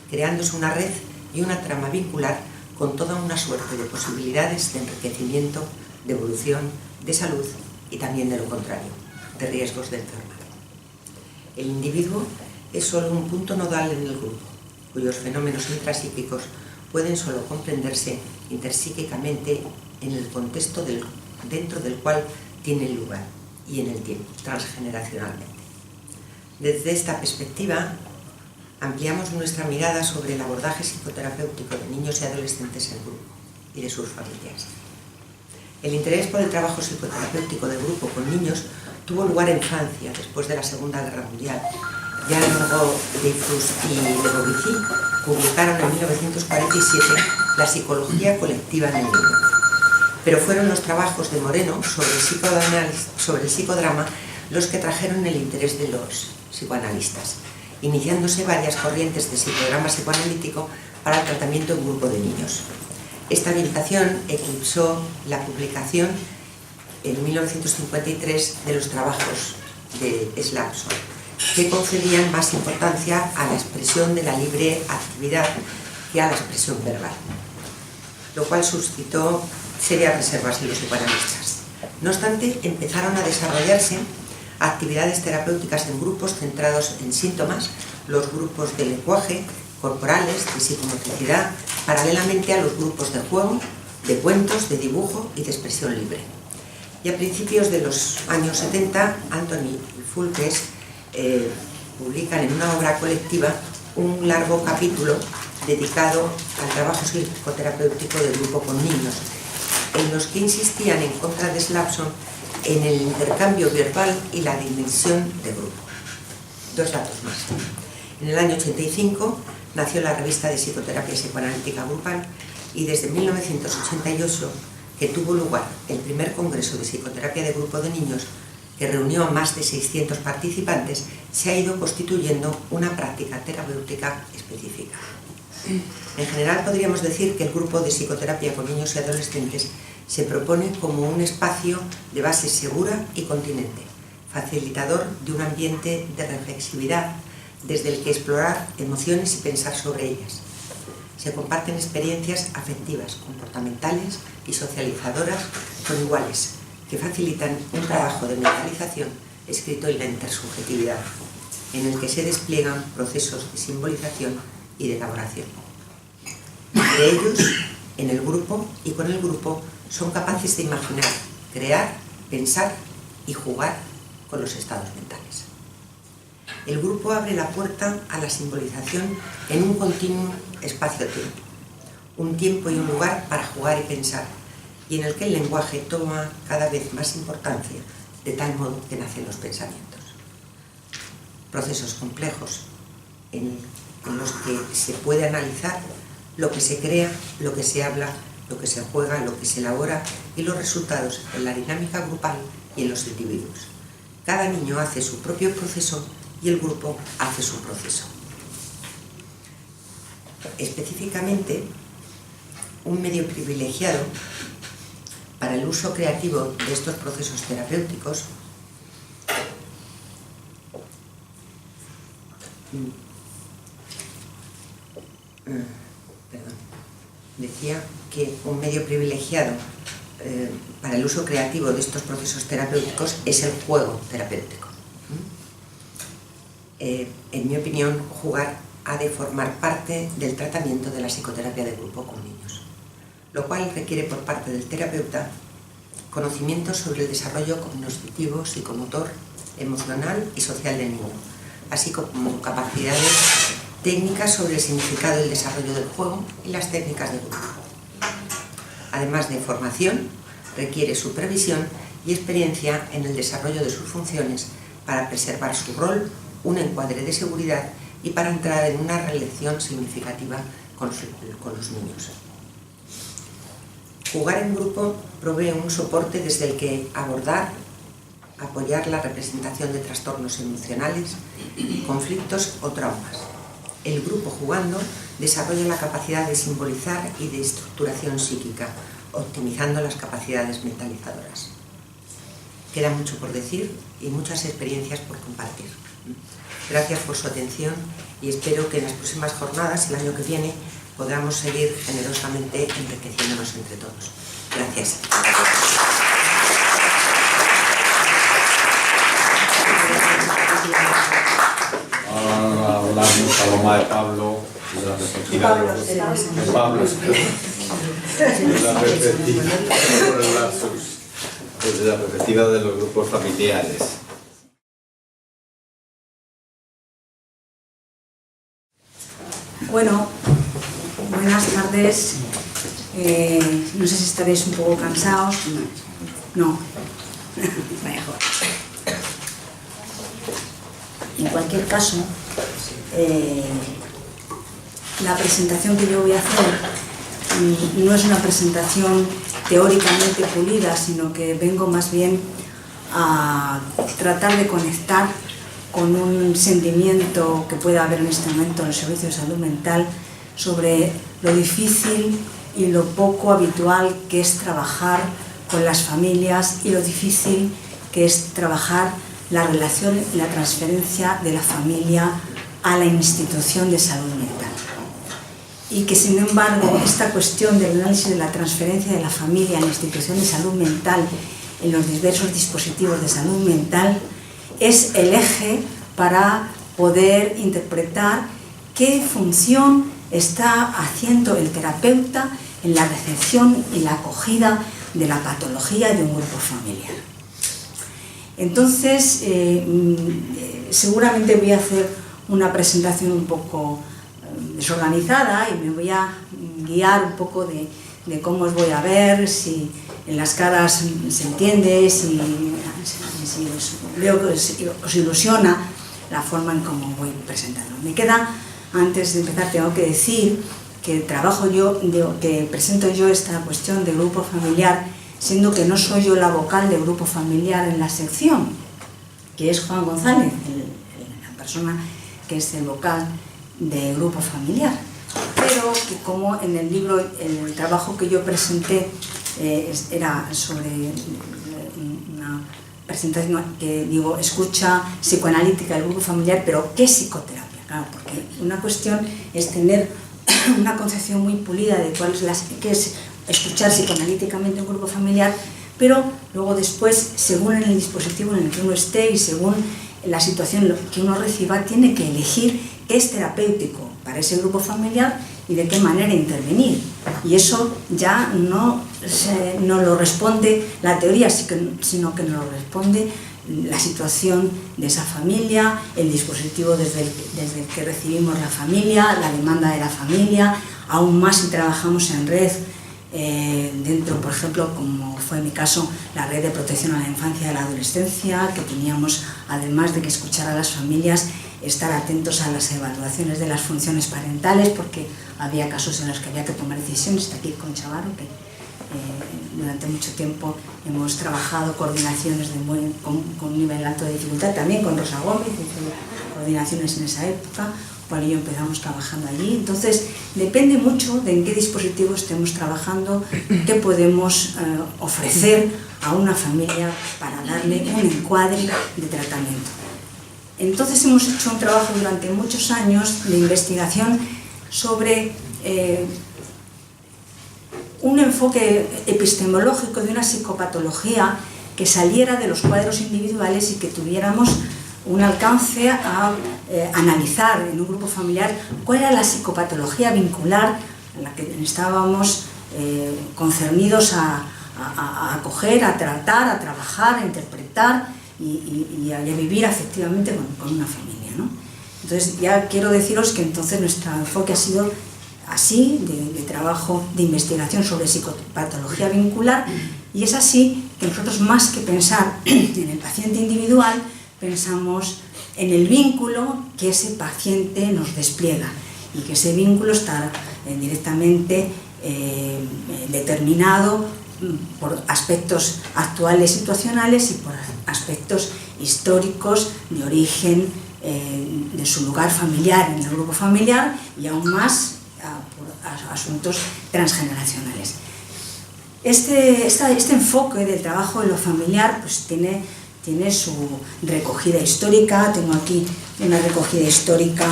creándose una red y una trama vincular con toda una suerte de posibilidades de enriquecimiento, de evolución, de salud y también de lo contrario, de riesgos de enfermar. El individuo es solo un punto nodal en el grupo, cuyos fenómenos intrapsíquicos pueden solo comprenderse interpsíquicamente en el contexto dentro del cual tienen lugar y en el tiempo, transgeneracionalmente. Desde esta perspectiva, ampliamos nuestra mirada sobre el abordaje psicoterapéutico de niños y adolescentes en grupo y de sus familias. El interés por el trabajo psicoterapéutico de grupo con niños tuvo lugar en Francia después de la Segunda Guerra Mundial. Jean Dreyfus y Lebovici publicaron en 1947 La psicología colectiva en el niño. Pero fueron los trabajos de Moreno sobre el psicodrama los que trajeron el interés de los psicoanalistas, iniciándose varias corrientes de psicodrama psicoanalítico para el tratamiento en grupo de niños. Esta orientación eclipsó la publicación en 1953 de los trabajos de Slapson, que concedían más importancia a la expresión de la libre actividad que a la expresión verbal, lo cual suscitó serias reservas en los psicoanalistas. No obstante, empezaron a desarrollarse actividades terapéuticas en grupos centrados en síntomas, los grupos de lenguaje, corporales, de psicomotricidad, paralelamente a los grupos de juego, de cuentos, de dibujo y de expresión libre. Y a principios de los años 70, Anthony y Fulkes publican en una obra colectiva un largo capítulo dedicado al trabajo psicoterapéutico de grupo con niños, en los que insistían en contra de Slapson en el intercambio verbal y la dimensión de grupo. Dos datos más. En el año 85 nació la revista de psicoterapia psicoanalítica grupal y desde 1988, que tuvo lugar el primer congreso de psicoterapia de grupo de niños, que reunió a más de 600 participantes, se ha ido constituyendo una práctica terapéutica específica. En general podríamos decir que el grupo de psicoterapia con niños y adolescentes se propone como un espacio de base segura y continente, facilitador de un ambiente de reflexividad desde el que explorar emociones y pensar sobre ellas. Se comparten experiencias afectivas, comportamentales y socializadoras con iguales, que facilitan un trabajo de mentalización escrito en la intersubjetividad, en el que se despliegan procesos de simbolización y de elaboración. De ellos, en el grupo y con el grupo, son capaces de imaginar, crear, pensar y jugar con los estados mentales. El grupo abre la puerta a la simbolización en un continuo espacio-tiempo, un tiempo y un lugar para jugar y pensar, y en el que el lenguaje toma cada vez más importancia, de tal modo que nacen los pensamientos. Procesos complejos en los que se puede analizar lo que se crea, lo que se habla, lo que se juega, lo que se elabora y los resultados en la dinámica grupal y en los individuos. Cada niño hace su propio proceso y el grupo hace su proceso. Específicamente, un medio privilegiado para el uso creativo de estos procesos terapéuticos decía que un medio privilegiado para el uso creativo de estos procesos terapéuticos es el juego terapéutico. En mi opinión, jugar ha de formar parte del tratamiento de la psicoterapia de grupo con niños, lo cual requiere por parte del terapeuta conocimientos sobre el desarrollo cognitivo, psicomotor, emocional y social del niño, así como capacidades técnicas sobre el significado y el desarrollo del juego y las técnicas de grupo. Además de formación, requiere supervisión y experiencia en el desarrollo de sus funciones para preservar su rol, un encuadre de seguridad y para entrar en una relación significativa con los niños. Jugar en grupo provee un soporte desde el que abordar, apoyar la representación de trastornos emocionales, conflictos o traumas. El grupo jugando desarrolla la capacidad de simbolizar y de estructuración psíquica, optimizando las capacidades mentalizadoras. Queda mucho por decir y muchas experiencias por compartir. Gracias por su atención y espero que en las próximas jornadas, el año que viene, podamos seguir generosamente enriqueciéndonos entre todos. Gracias. Ahora hablamos Paloma de Pablo. desde la perspectiva de desde la perspectiva de los grupos familiares. Bueno, buenas tardes. No sé si estaréis un poco cansados. No. Mejor. En cualquier caso, la presentación que yo voy a hacer no es una presentación teóricamente pulida, sino que vengo más bien a tratar de conectar con un sentimiento que pueda haber en este momento en el servicio de salud mental sobre lo difícil y lo poco habitual que es trabajar con las familias y lo difícil que es trabajar la relación y la transferencia de la familia a la institución de salud mental. Y que, sin embargo, esta cuestión del análisis de la transferencia de la familia a la institución de salud mental en los diversos dispositivos de salud mental es el eje para poder interpretar qué función está haciendo el terapeuta en la recepción y la acogida de la patología de un grupo familiar. Entonces, seguramente voy a hacer una presentación un poco desorganizada y me voy a guiar un poco de cómo os voy a ver, si en las caras se entiende, si veo que os ilusiona la forma en cómo voy presentando. Me queda, antes de empezar, tengo que decir que que presento yo esta cuestión de grupo familiar, siendo que no soy yo la vocal de grupo familiar en la sección, que es Juan González, la persona que es el vocal de grupo familiar, pero que como en el libro, en el trabajo que yo presenté era sobre una presentación que digo escucha psicoanalítica del grupo familiar, pero ¿qué psicoterapia? Claro, porque una cuestión es tener una concepción muy pulida de qué es escuchar psicoanalíticamente un grupo familiar, pero luego después, según en el dispositivo en el que uno esté y según la situación que uno reciba, tiene que elegir qué es terapéutico para ese grupo familiar y de qué manera intervenir. Y eso ya no lo responde la teoría, sino que nos lo responde la situación de esa familia, el dispositivo desde el que recibimos la familia, la demanda de la familia, aún más si trabajamos en red, dentro, por ejemplo, como fue mi caso, la red de protección a la infancia y a la adolescencia, que teníamos, además de que escuchar a las familias, estar atentos a las evaluaciones de las funciones parentales, porque había casos en los que había que tomar decisiones. Está aquí con Chavaro, que durante mucho tiempo hemos trabajado coordinaciones con un nivel alto de dificultad, también con Rosa Gómez, coordinaciones en esa época. Juan y yo empezamos trabajando allí. Entonces, depende mucho de en qué dispositivo estemos trabajando, qué podemos ofrecer a una familia para darle un encuadre de tratamiento. Entonces, hemos hecho un trabajo durante muchos años de investigación sobre un enfoque epistemológico de una psicopatología que saliera de los cuadros individuales y que tuviéramos un alcance a analizar en un grupo familiar cuál era la psicopatología vincular en la que estábamos concernidos a acoger, a tratar, a trabajar, a interpretar y a vivir afectivamente con una familia, ¿no? Entonces ya quiero deciros que entonces nuestro enfoque ha sido así, de trabajo, de investigación sobre psicopatología vincular, y es así que nosotros, más que pensar en el paciente individual, pensamos en el vínculo que ese paciente nos despliega y que ese vínculo está directamente determinado por aspectos actuales situacionales y por aspectos históricos de origen de su lugar familiar en el grupo familiar y aún más por asuntos transgeneracionales. Este enfoque del trabajo en lo familiar pues tiene su recogida histórica. Tengo aquí una recogida histórica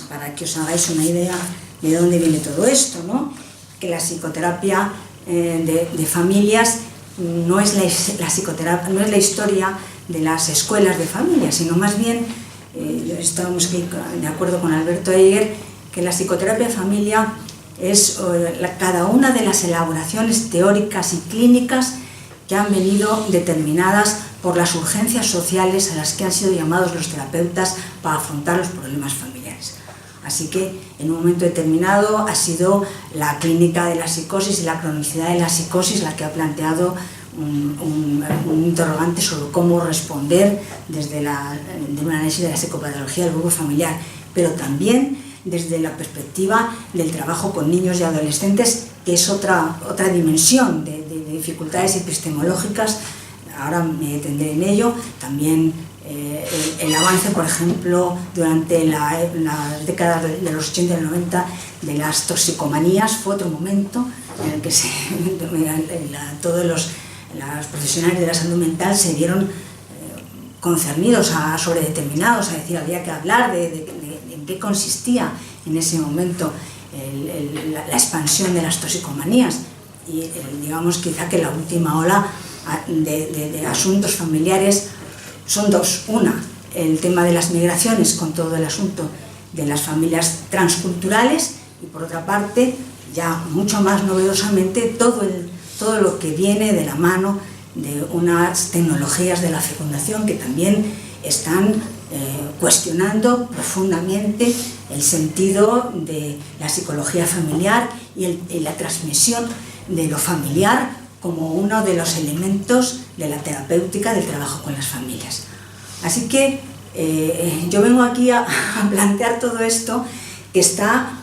para que os hagáis una idea de dónde viene todo esto, ¿no? Que la psicoterapia de familias no es la psicoterapia, no es la historia de las escuelas de familias, sino más bien, estábamos aquí de acuerdo con Alberto Eiger, que la psicoterapia de familia es cada una de las elaboraciones teóricas y clínicas que han venido determinadas por las urgencias sociales a las que han sido llamados los terapeutas para afrontar los problemas familiares. Así que en un momento determinado ha sido la clínica de la psicosis y la cronicidad de la psicosis la que ha planteado un interrogante sobre cómo responder desde un análisis de la psicopatología del grupo familiar, pero también desde la perspectiva del trabajo con niños y adolescentes, que es otra dimensión de dificultades epistemológicas. Ahora me detendré en ello. También el avance, por ejemplo, durante las décadas de los 80 y 90 de las toxicomanías fue otro momento en el que todos los profesionales de la salud mental se vieron concernidos, sobredeterminados, a decir, había que hablar de en qué consistía en ese momento la expansión de las toxicomanías. Y digamos quizá que la última ola de asuntos familiares son dos. Una, el tema de las migraciones con todo el asunto de las familias transculturales, y por otra parte, ya mucho más novedosamente, todo lo que viene de la mano de unas tecnologías de la fecundación que también están cuestionando profundamente el sentido de la psicología familiar y la transmisión de lo familiar como uno de los elementos de la terapéutica del trabajo con las familias. Así que yo vengo aquí a plantear todo esto que está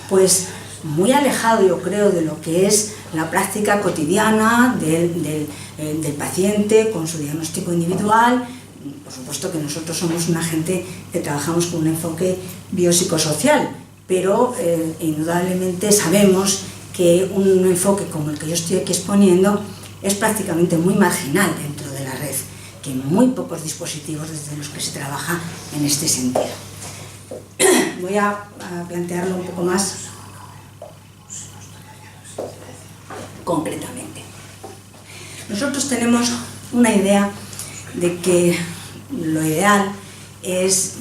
pues muy alejado, yo creo, de lo que es la práctica cotidiana del paciente con su diagnóstico individual. Por supuesto que nosotros somos una gente que trabajamos con un enfoque biopsicosocial, pero indudablemente sabemos que un enfoque como el que yo estoy aquí exponiendo es prácticamente muy marginal dentro de la red, que hay muy pocos dispositivos desde los que se trabaja en este sentido. Voy a plantearlo un poco más concretamente. Nosotros tenemos una idea de que lo ideal es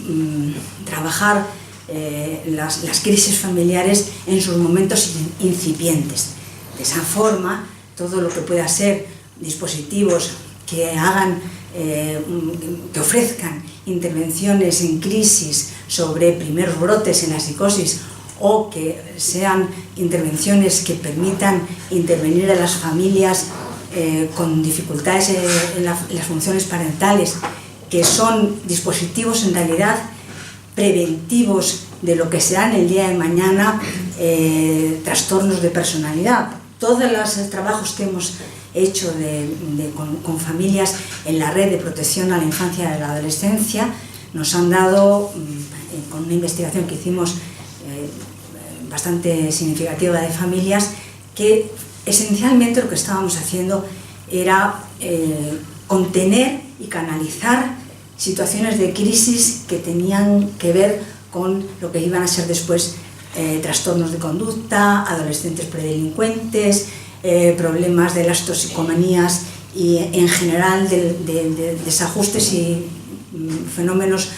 trabajar las crisis familiares en sus momentos incipientes. De esa forma, todo lo que pueda ser dispositivos que hagan, que ofrezcan intervenciones en crisis sobre primeros brotes en la psicosis, o que sean intervenciones que permitan intervenir a las familias con dificultades en las funciones parentales, que son dispositivos en realidad preventivos de lo que serán el día de mañana trastornos de personalidad. Todos los trabajos que hemos hecho con familias en la red de protección a la infancia y a la adolescencia nos han dado, con una investigación que hicimos bastante significativa de familias, que esencialmente lo que estábamos haciendo era contener y canalizar situaciones de crisis que tenían que ver con lo que iban a ser después trastornos de conducta, adolescentes predelincuentes, problemas de las toxicomanías y en general de desajustes y fenómenos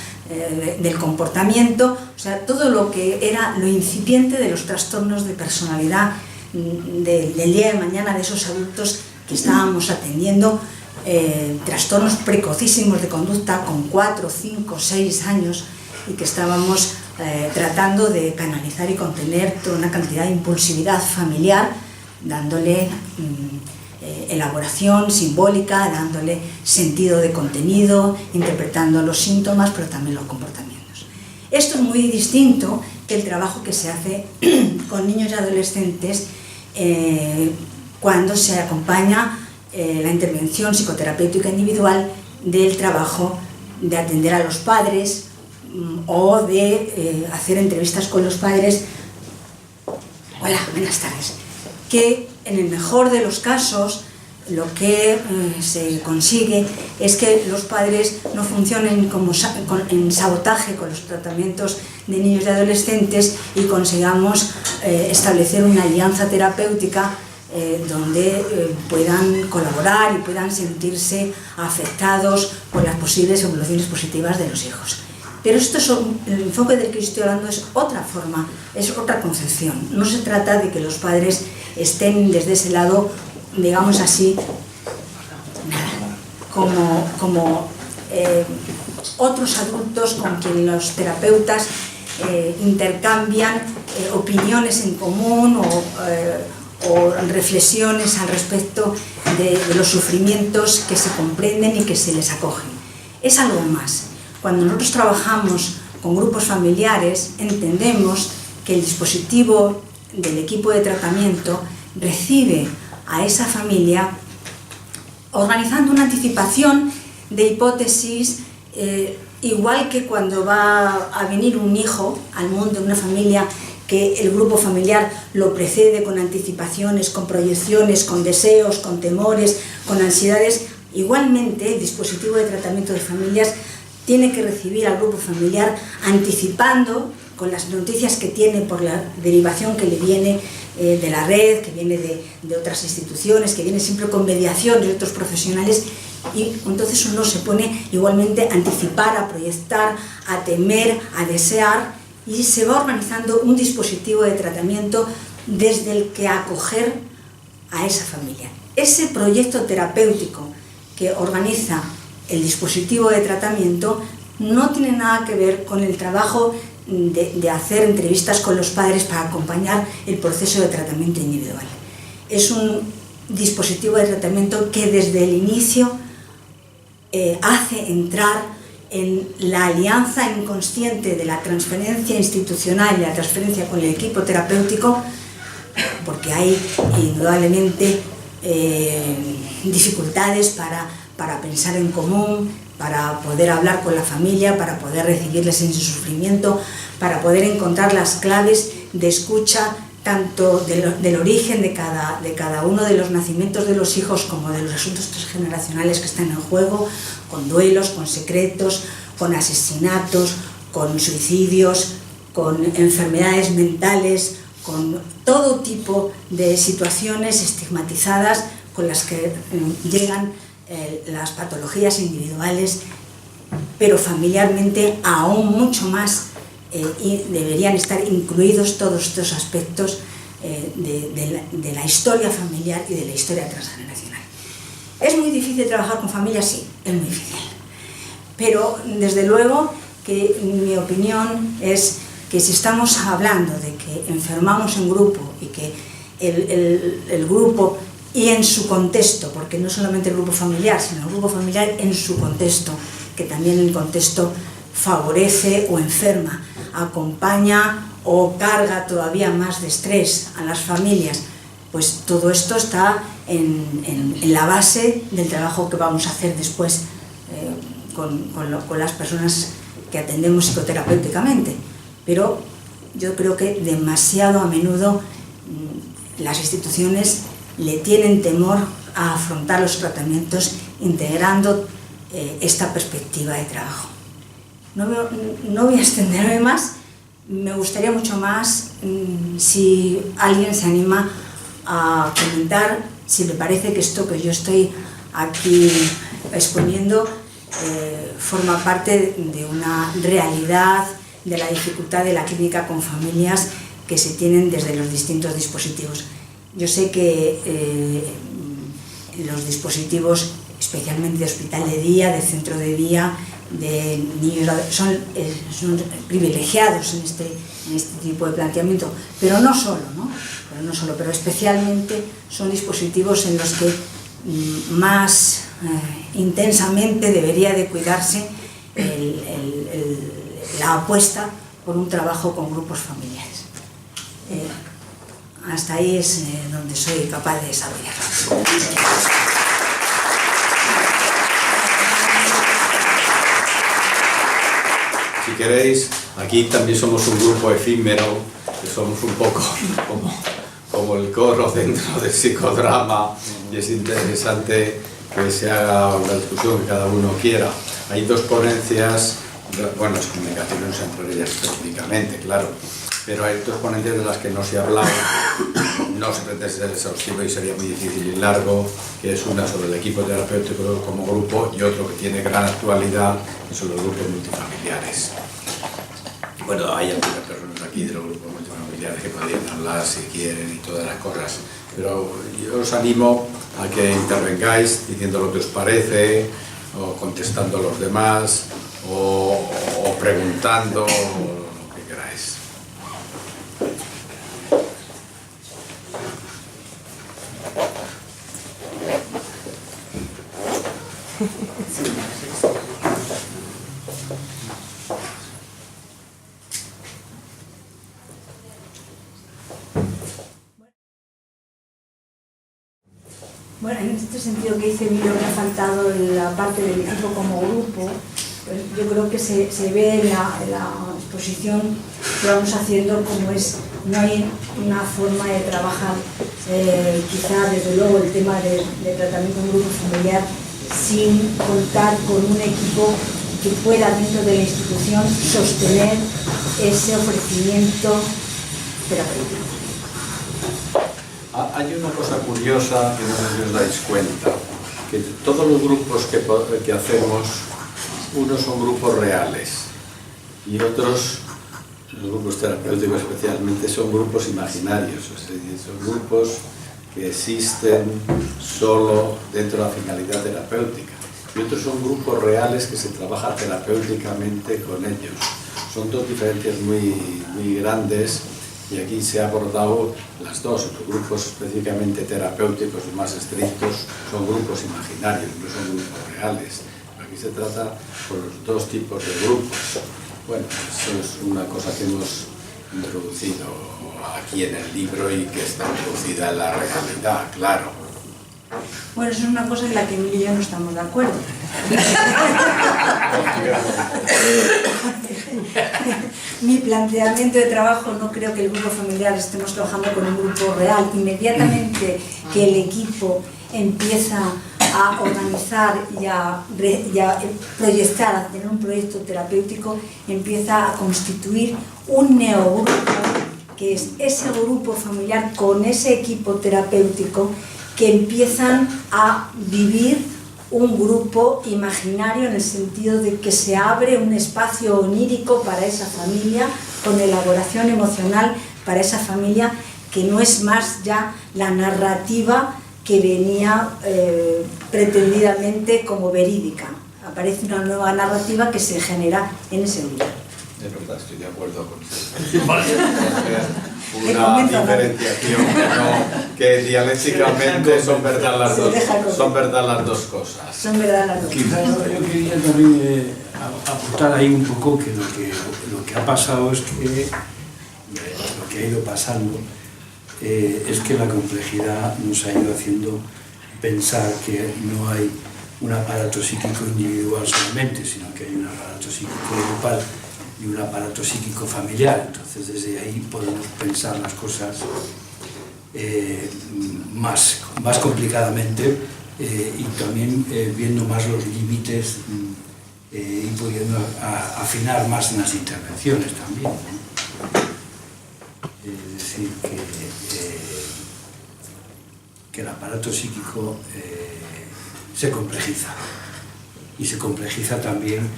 del comportamiento, o sea, todo lo que era lo incipiente de los trastornos de personalidad del día de mañana de esos adultos que estábamos atendiendo, trastornos precocísimos de conducta con 4, 5, 6 años y que estábamos tratando de canalizar y contener toda una cantidad de impulsividad familiar, dándole elaboración simbólica, dándole sentido de contenido, interpretando los síntomas, pero también los comportamientos. Esto es muy distinto que el trabajo que se hace con niños y adolescentes cuando se acompaña la intervención psicoterapéutica individual del trabajo de atender a los padres o de hacer entrevistas con los padres. Hola, buenas tardes. Que en el mejor de los casos lo que se consigue es que los padres no funcionen en sabotaje con los tratamientos de niños y adolescentes y consigamos establecer una alianza terapéutica donde puedan colaborar y puedan sentirse afectados por las posibles evoluciones positivas de los hijos. Pero esto es el enfoque del que estoy hablando, es otra forma, es otra concepción. No se trata de que los padres estén desde ese lado, digamos así, como otros adultos con quien los terapeutas intercambian opiniones en común o reflexiones al respecto de los sufrimientos que se comprenden y que se les acogen. Es algo más. Cuando nosotros trabajamos con grupos familiares, entendemos que el dispositivo del equipo de tratamiento recibe a esa familia organizando una anticipación de hipótesis, igual que cuando va a venir un hijo al mundo en una familia, que el grupo familiar lo precede con anticipaciones, con proyecciones, con deseos, con temores, con ansiedades. Igualmente, el dispositivo de tratamiento de familias tiene que recibir al grupo familiar anticipando con las noticias que tiene por la derivación que le viene de la red, que viene de otras instituciones, que viene siempre con mediación de otros profesionales, y entonces uno se pone igualmente a anticipar, a proyectar, a temer, a desear, y se va organizando un dispositivo de tratamiento desde el que acoger a esa familia. Ese proyecto terapéutico que organiza el dispositivo de tratamiento no tiene nada que ver con el trabajo de hacer entrevistas con los padres para acompañar el proceso de tratamiento individual. Es un dispositivo de tratamiento que desde el inicio hace entrar en la alianza inconsciente de la transferencia institucional y la transferencia con el equipo terapéutico, porque hay indudablemente dificultades para pensar en común, para poder hablar con la familia, para poder recibirles en su sufrimiento, para poder encontrar las claves de escucha tanto del origen de cada uno de los nacimientos de los hijos como de los asuntos transgeneracionales que están en juego, con duelos, con secretos, con asesinatos, con suicidios, con enfermedades mentales, con todo tipo de situaciones estigmatizadas con las que llegan las patologías individuales, pero familiarmente aún mucho más, y deberían estar incluidos todos estos aspectos de la historia familiar y de la historia transgeneracional. ¿Es muy difícil trabajar con familias? Sí, es muy difícil. Pero desde luego que mi opinión es que si estamos hablando de que enfermamos en grupo y que el grupo y en su contexto, porque no solamente el grupo familiar, sino el grupo familiar en su contexto, que también el contexto favorece o enferma, acompaña o carga todavía más de estrés a las familias, pues todo esto está en la base del trabajo que vamos a hacer después con las personas que atendemos psicoterapéuticamente. Pero yo creo que demasiado a menudo las instituciones le tienen temor a afrontar los tratamientos integrando esta perspectiva de trabajo. No voy a extenderme más, me gustaría mucho más si alguien se anima a comentar si le parece que esto que yo estoy aquí exponiendo forma parte de una realidad de la dificultad de la clínica con familias que se tienen desde los distintos dispositivos. Yo sé que los dispositivos, especialmente de hospital de día, de centro de día, de niños, son privilegiados en este tipo de planteamiento, pero no solo, pero especialmente son dispositivos en los que más intensamente debería de cuidarse la apuesta por un trabajo con grupos familiares. Hasta ahí es donde soy capaz de desarrollarlo. Si queréis, aquí también somos un grupo efímero, que somos un poco como el coro dentro del psicodrama, y es interesante que se haga la discusión que cada uno quiera. Hay dos ponencias, bueno, las comunicaciones no se entran en ellas específicamente, claro, pero hay dos ponencias de las que no se ha hablado, no se pretende ser exhaustivo y sería muy difícil y largo, que es una sobre el equipo terapéutico como grupo y otro que tiene gran actualidad, que son los grupos multifamiliares. Bueno, hay algunas personas aquí de los grupos multifamiliares que podrían hablar si quieren y todas las cosas, pero yo os animo a que intervengáis diciendo lo que os parece, o contestando a los demás, o preguntando, o lo que queráis. Bueno, en este sentido que dice Emilio que ha faltado la parte del equipo como grupo, pues yo creo que se ve en la exposición que vamos haciendo como es, no hay una forma de trabajar, quizá desde luego el tema de tratamiento de un grupo familiar sin contar con un equipo que pueda dentro de la institución sostener ese ofrecimiento terapéutico. Hay una cosa curiosa que no sé si os dais cuenta, que todos los grupos que hacemos, unos son grupos reales y otros, los grupos terapéuticos especialmente, son grupos imaginarios, es decir, son grupos que existen solo dentro de la finalidad terapéutica, y otros son grupos reales que se trabaja terapéuticamente con ellos. Son dos diferencias muy grandes. Y aquí se ha abordado las dos. Los grupos específicamente terapéuticos y más estrictos son grupos imaginarios, no son grupos reales. Aquí se trata por los dos tipos de grupos. Bueno, eso es una cosa que hemos introducido aquí en el libro y que está introducida en la realidad, claro. Bueno, eso es una cosa en la que Emilio y yo no estamos de acuerdo. Mi planteamiento de trabajo, no creo que el grupo familiar estemos trabajando con un grupo real. Inmediatamente que el equipo empieza a organizar y a proyectar, a tener un proyecto terapéutico, empieza a constituir un neogrupo, que es ese grupo familiar con ese equipo terapéutico que empiezan a vivir un grupo imaginario en el sentido de que se abre un espacio onírico para esa familia, con elaboración emocional para esa familia, que no es más ya la narrativa que venía pretendidamente como verídica. Aparece una nueva narrativa que se genera en ese grupo. Es verdad, estoy de acuerdo con una diferenciación que dialécticamente son verdad las dos cosas. Son verdad las dos cosas. Quizá yo quería también apuntar ahí un poco que lo que ha pasado es que lo que ha ido pasando es que la complejidad nos ha ido haciendo pensar que no hay un aparato psíquico individual solamente, sino que hay un aparato psíquico grupal y un aparato psíquico familiar. Entonces desde ahí podemos pensar las cosas más complicadamente y también viendo más los límites y pudiendo afinar más en las intervenciones también, ¿no? Es decir, que el aparato psíquico se complejiza, y se complejiza también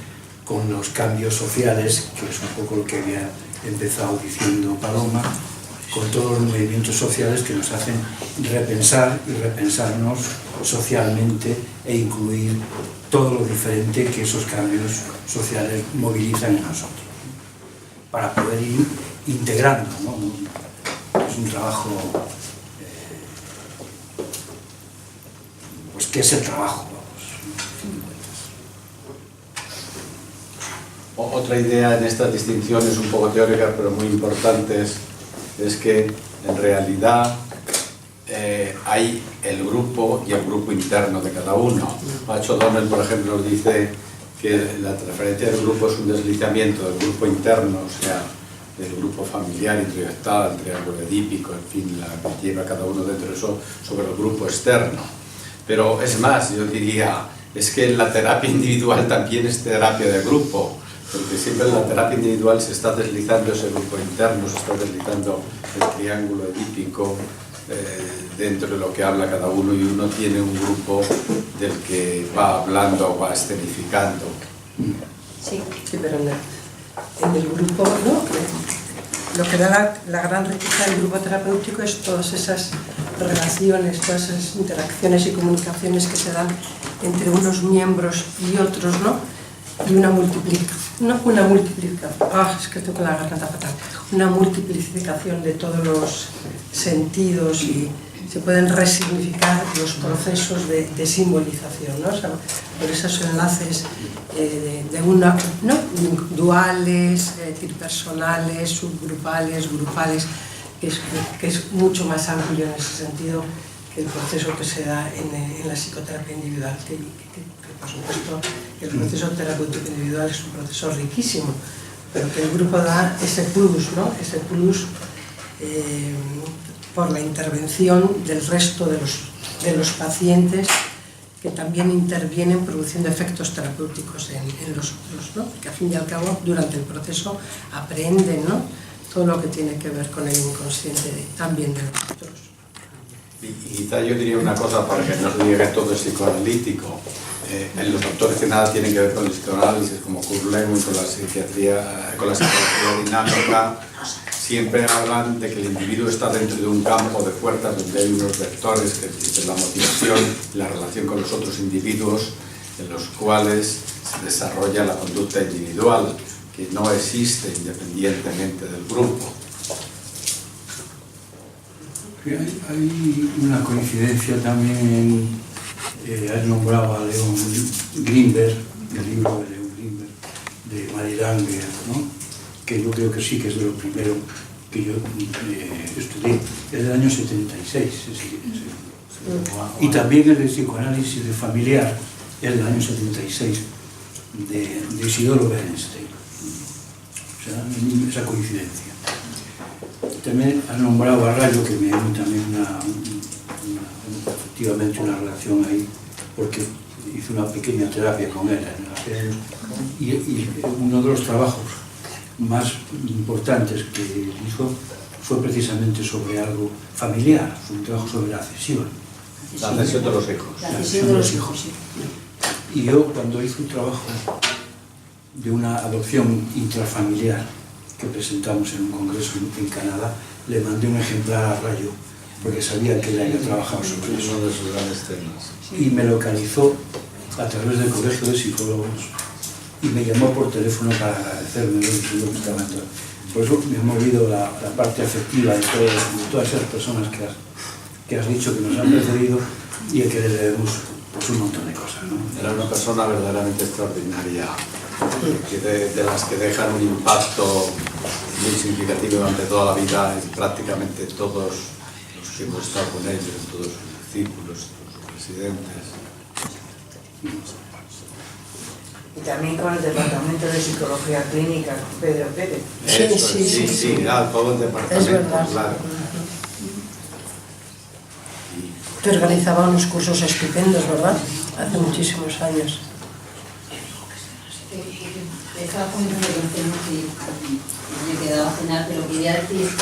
con los cambios sociales, que es un poco lo que había empezado diciendo Paloma, con todos los movimientos sociales que nos hacen repensar y repensarnos socialmente e incluir todo lo diferente que esos cambios sociales movilizan en nosotros, para poder ir integrando, ¿no? Es un trabajo, pues ¿qué es el trabajo? Otra idea en estas distinciones un poco teóricas pero muy importantes es que en realidad hay el grupo y el grupo interno de cada uno. Pacho Donnell, por ejemplo, dice que la referencia del grupo es un deslizamiento del grupo interno, o sea, del grupo familiar introyectado, el triángulo edípico, en fin, la que lleva cada uno dentro de eso, sobre el grupo externo. Pero es más, yo diría, es que la terapia individual también es terapia de grupo, porque siempre en la terapia individual se está deslizando ese grupo interno, se está deslizando el triángulo edípico dentro de lo que habla cada uno, y uno tiene un grupo del que va hablando o va escenificando. Sí, pero en el grupo, ¿no? Lo que da la gran riqueza del grupo terapéutico es todas esas relaciones, todas esas interacciones y comunicaciones que se dan entre unos miembros y otros, ¿no? Y una multiplicación de todos los sentidos, y se pueden resignificar los procesos de simbolización, ¿no? O sea, por esos enlaces duales, tripersonales, subgrupales, grupales, que es mucho más amplio en ese sentido que el proceso que se da en la psicoterapia individual, que por supuesto el proceso terapéutico individual es un proceso riquísimo, pero que el grupo da ese plus, ¿no? Ese plus por la intervención del resto de los pacientes, que también intervienen produciendo efectos terapéuticos en los otros, ¿no? Que al fin y al cabo durante el proceso aprenden, ¿no? Todo lo que tiene que ver con el inconsciente también de los otros. Y quizá yo diría una cosa para que no se diga que todo es psicoanalítico. En los autores que nada tienen que ver con el psicoanálisis, como Kurt Lewin, con la psicología dinámica, siempre hablan de que el individuo está dentro de un campo de fuerzas donde hay unos vectores que dicen la motivación y la relación con los otros individuos, en los cuales se desarrolla la conducta individual, que no existe independientemente del grupo. Hay una coincidencia también, has nombrado a Leon Grinberg, el libro de Leon Grinberg, de Marie Langer, ¿no? Que yo creo que sí que es de lo primero que yo estudié, es del año 76, y también el de psicoanálisis de familiar es del año 76, de Isidoro Bernstein. O sea, esa coincidencia. También has nombrado a Rayo, que me dio también efectivamente una relación ahí, porque hice una pequeña terapia con él y uno de los trabajos más importantes que hizo fue precisamente sobre algo familiar, fue un trabajo sobre la cesión. La cesión de los hijos. La cesión de los hijos. Y yo, cuando hice un trabajo de una adopción intrafamiliar que presentamos en un congreso en Canadá, le mandé un ejemplar a Rayo, porque sabía que él había trabajado sobre eso. Uno de sus grandes temas. Y me localizó a través del Colegio de Psicólogos y me llamó por teléfono para agradecerme lo que estaba entrando. Por eso me ha movido la parte afectiva de todas esas personas que has dicho que nos han precedido y a que le debemos pues, un montón de cosas, ¿no? Era una persona verdaderamente extraordinaria, de las que dejan un impacto muy significativo durante toda la vida en prácticamente todos los que hemos estado con ellos, en todos sus discípulos, sus residentes. Y también con el Departamento de Psicología Clínica, Pedro Pérez. Sí, todo el departamento, es verdad. claro. Que organizaba unos cursos estupendos, ¿verdad? Hace muchísimos años. Estaba comentando que no tenemos que me he quedado a cenar, pero quería decir que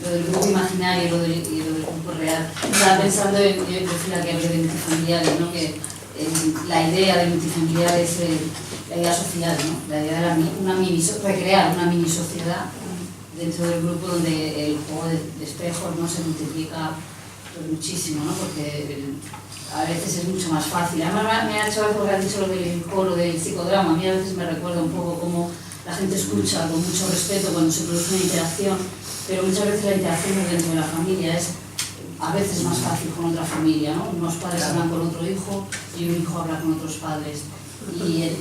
lo del grupo imaginario y lo del grupo real. Estaba pensando en, yo prefiero la que hablé de multifamiliares, ¿no? Que la idea de multifamiliar es la idea social, ¿no? La idea de recrear una mini sociedad dentro del grupo donde el juego de espejos no se multiplica pues, muchísimo, ¿no? Porque a veces es mucho más fácil. Además me ha hecho algo que has dicho lo del coro, del psicodrama. A mí a veces me recuerda un poco cómo la gente escucha con mucho respeto cuando se produce una interacción, pero muchas veces la interacción dentro de la familia es a veces más fácil con otra familia, ¿no? Unos padres hablan con otro hijo y un hijo habla con otros padres. Y en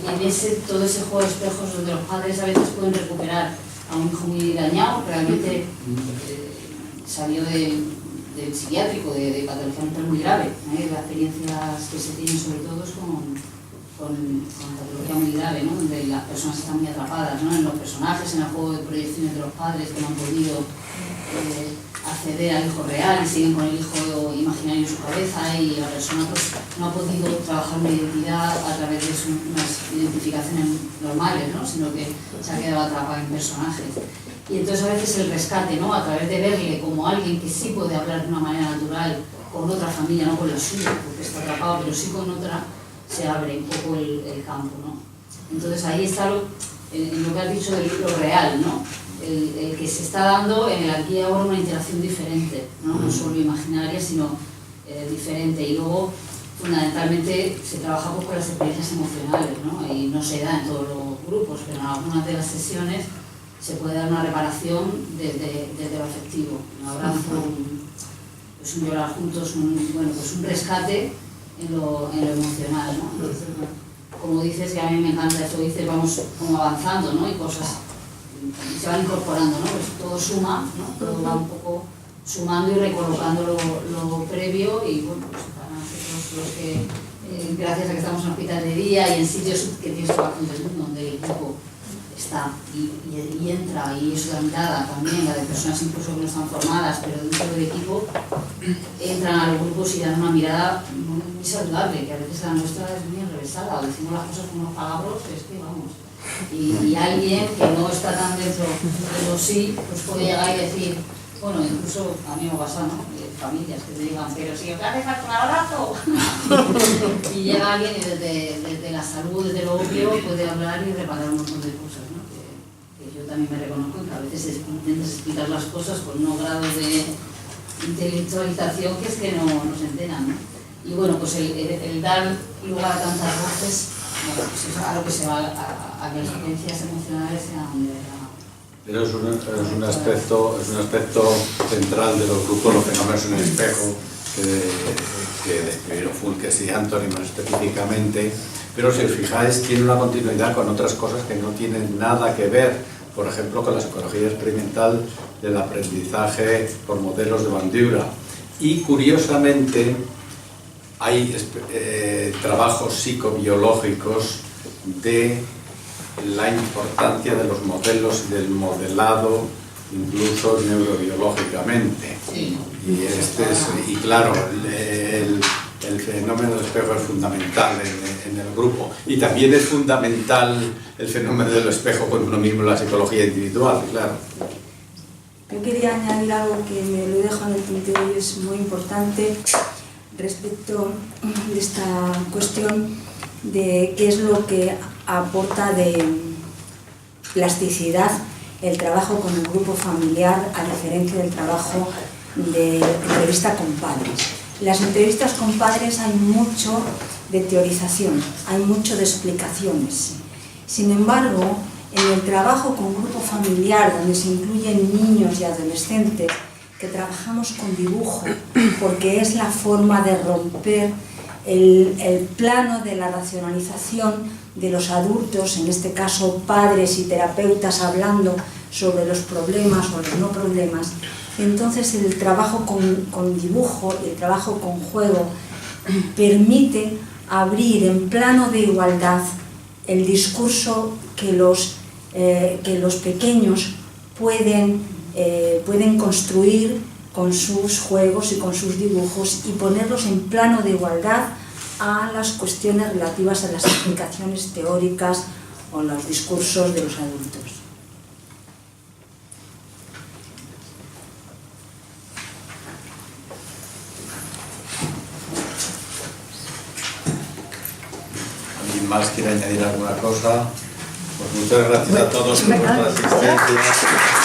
todo ese juego de espejos donde los padres a veces pueden recuperar a un hijo muy dañado, realmente salió del psiquiátrico, de patología mental muy grave. Las experiencias que se tienen sobre todo es con patología muy grave, ¿no? Donde las personas están muy atrapadas, ¿no? En los personajes, en el juego de proyecciones de los padres que no han podido acceder al hijo real y siguen con el hijo imaginario en su cabeza, y la persona pues, no ha podido trabajar una identidad a través de unas identificaciones normales, ¿no? Sino que se ha quedado atrapada en personajes. Y entonces a veces el rescate, ¿no? A través de verle como alguien que sí puede hablar de una manera natural con otra familia, no con la suya, porque está atrapado, pero sí con otra, se abre un poco el campo, ¿no? Entonces ahí está en lo que has dicho de lo real, ¿no? El que se está dando en el aquí y ahora una interacción diferente, no solo imaginaria, sino diferente. Y luego, fundamentalmente, se trabaja pues, con las experiencias emocionales, ¿no? Y no se da en todos los grupos, pero en algunas de las sesiones se puede dar una reparación desde lo afectivo, un abrazo, pues un llorar juntos, pues un rescate en lo emocional, ¿no? Entonces, como dices, y a mí me encanta esto, dices, vamos como avanzando, ¿no? Y cosas se van incorporando, ¿no? Pues todo suma, ¿no? Todo va un poco sumando y recolocando lo previo y, bueno, pues para nosotros los que, gracias a que estamos en hospital de día y en sitios que tienes toda la mundo donde el equipo está y entra, y eso la mirada también, la de personas incluso que no están formadas, pero dentro del equipo entran a los grupos y dan una mirada muy saludable, que a veces la nuestra es muy enrevesada, o decimos las cosas con unos palabras, es que vamos. Y alguien que no está tan dentro de lo sí, pues puede llegar y decir, bueno, incluso a mí me ha pasado, ¿no? Familias que te digan, pero si os hace falta un abrazo. Y llega alguien y desde la salud, desde lo obvio, puede hablar y reparar un montón de cosas, ¿no? Que yo también me reconozco que a veces intentas explicar las cosas con unos grados de intelectualización que es que no se enteran, ¿no? Y bueno, pues el dar lugar a tantas voces, bueno, pues es algo que se va a que las experiencias emocionales sean de verdad. Pero es un aspecto central de los grupos, los fenómenos en el espejo, que describieron Fulkes y Anthony más específicamente, pero si os fijáis tiene una continuidad con otras cosas que no tienen nada que ver, por ejemplo con la psicología experimental del aprendizaje por modelos de Bandura. Y curiosamente hay trabajos psicobiológicos de la importancia de los modelos y del modelado, incluso neurobiológicamente. Sí. Y claro, el fenómeno del espejo es fundamental en el grupo. Y también es fundamental el fenómeno del espejo con uno mismo en la psicología individual, claro. Yo quería añadir algo que me lo dejo en el tintero y es muy importante respecto de esta cuestión de qué es lo que aporta de plasticidad el trabajo con el grupo familiar a diferencia del trabajo de entrevista con padres. En las entrevistas con padres hay mucho de teorización, hay mucho de explicaciones. Sin embargo, en el trabajo con grupo familiar, donde se incluyen niños y adolescentes, que trabajamos con dibujo, porque es la forma de romper el plano de la racionalización de los adultos, en este caso padres y terapeutas hablando sobre los problemas o los no problemas. Entonces el trabajo con dibujo y el trabajo con juego permite abrir en plano de igualdad el discurso que los pequeños pueden construir con sus juegos y con sus dibujos y ponerlos en plano de igualdad a las cuestiones relativas a las explicaciones teóricas o los discursos de los adultos. ¿Alguien más quiere añadir alguna cosa? Pues muchas gracias a todos por vuestra asistencia.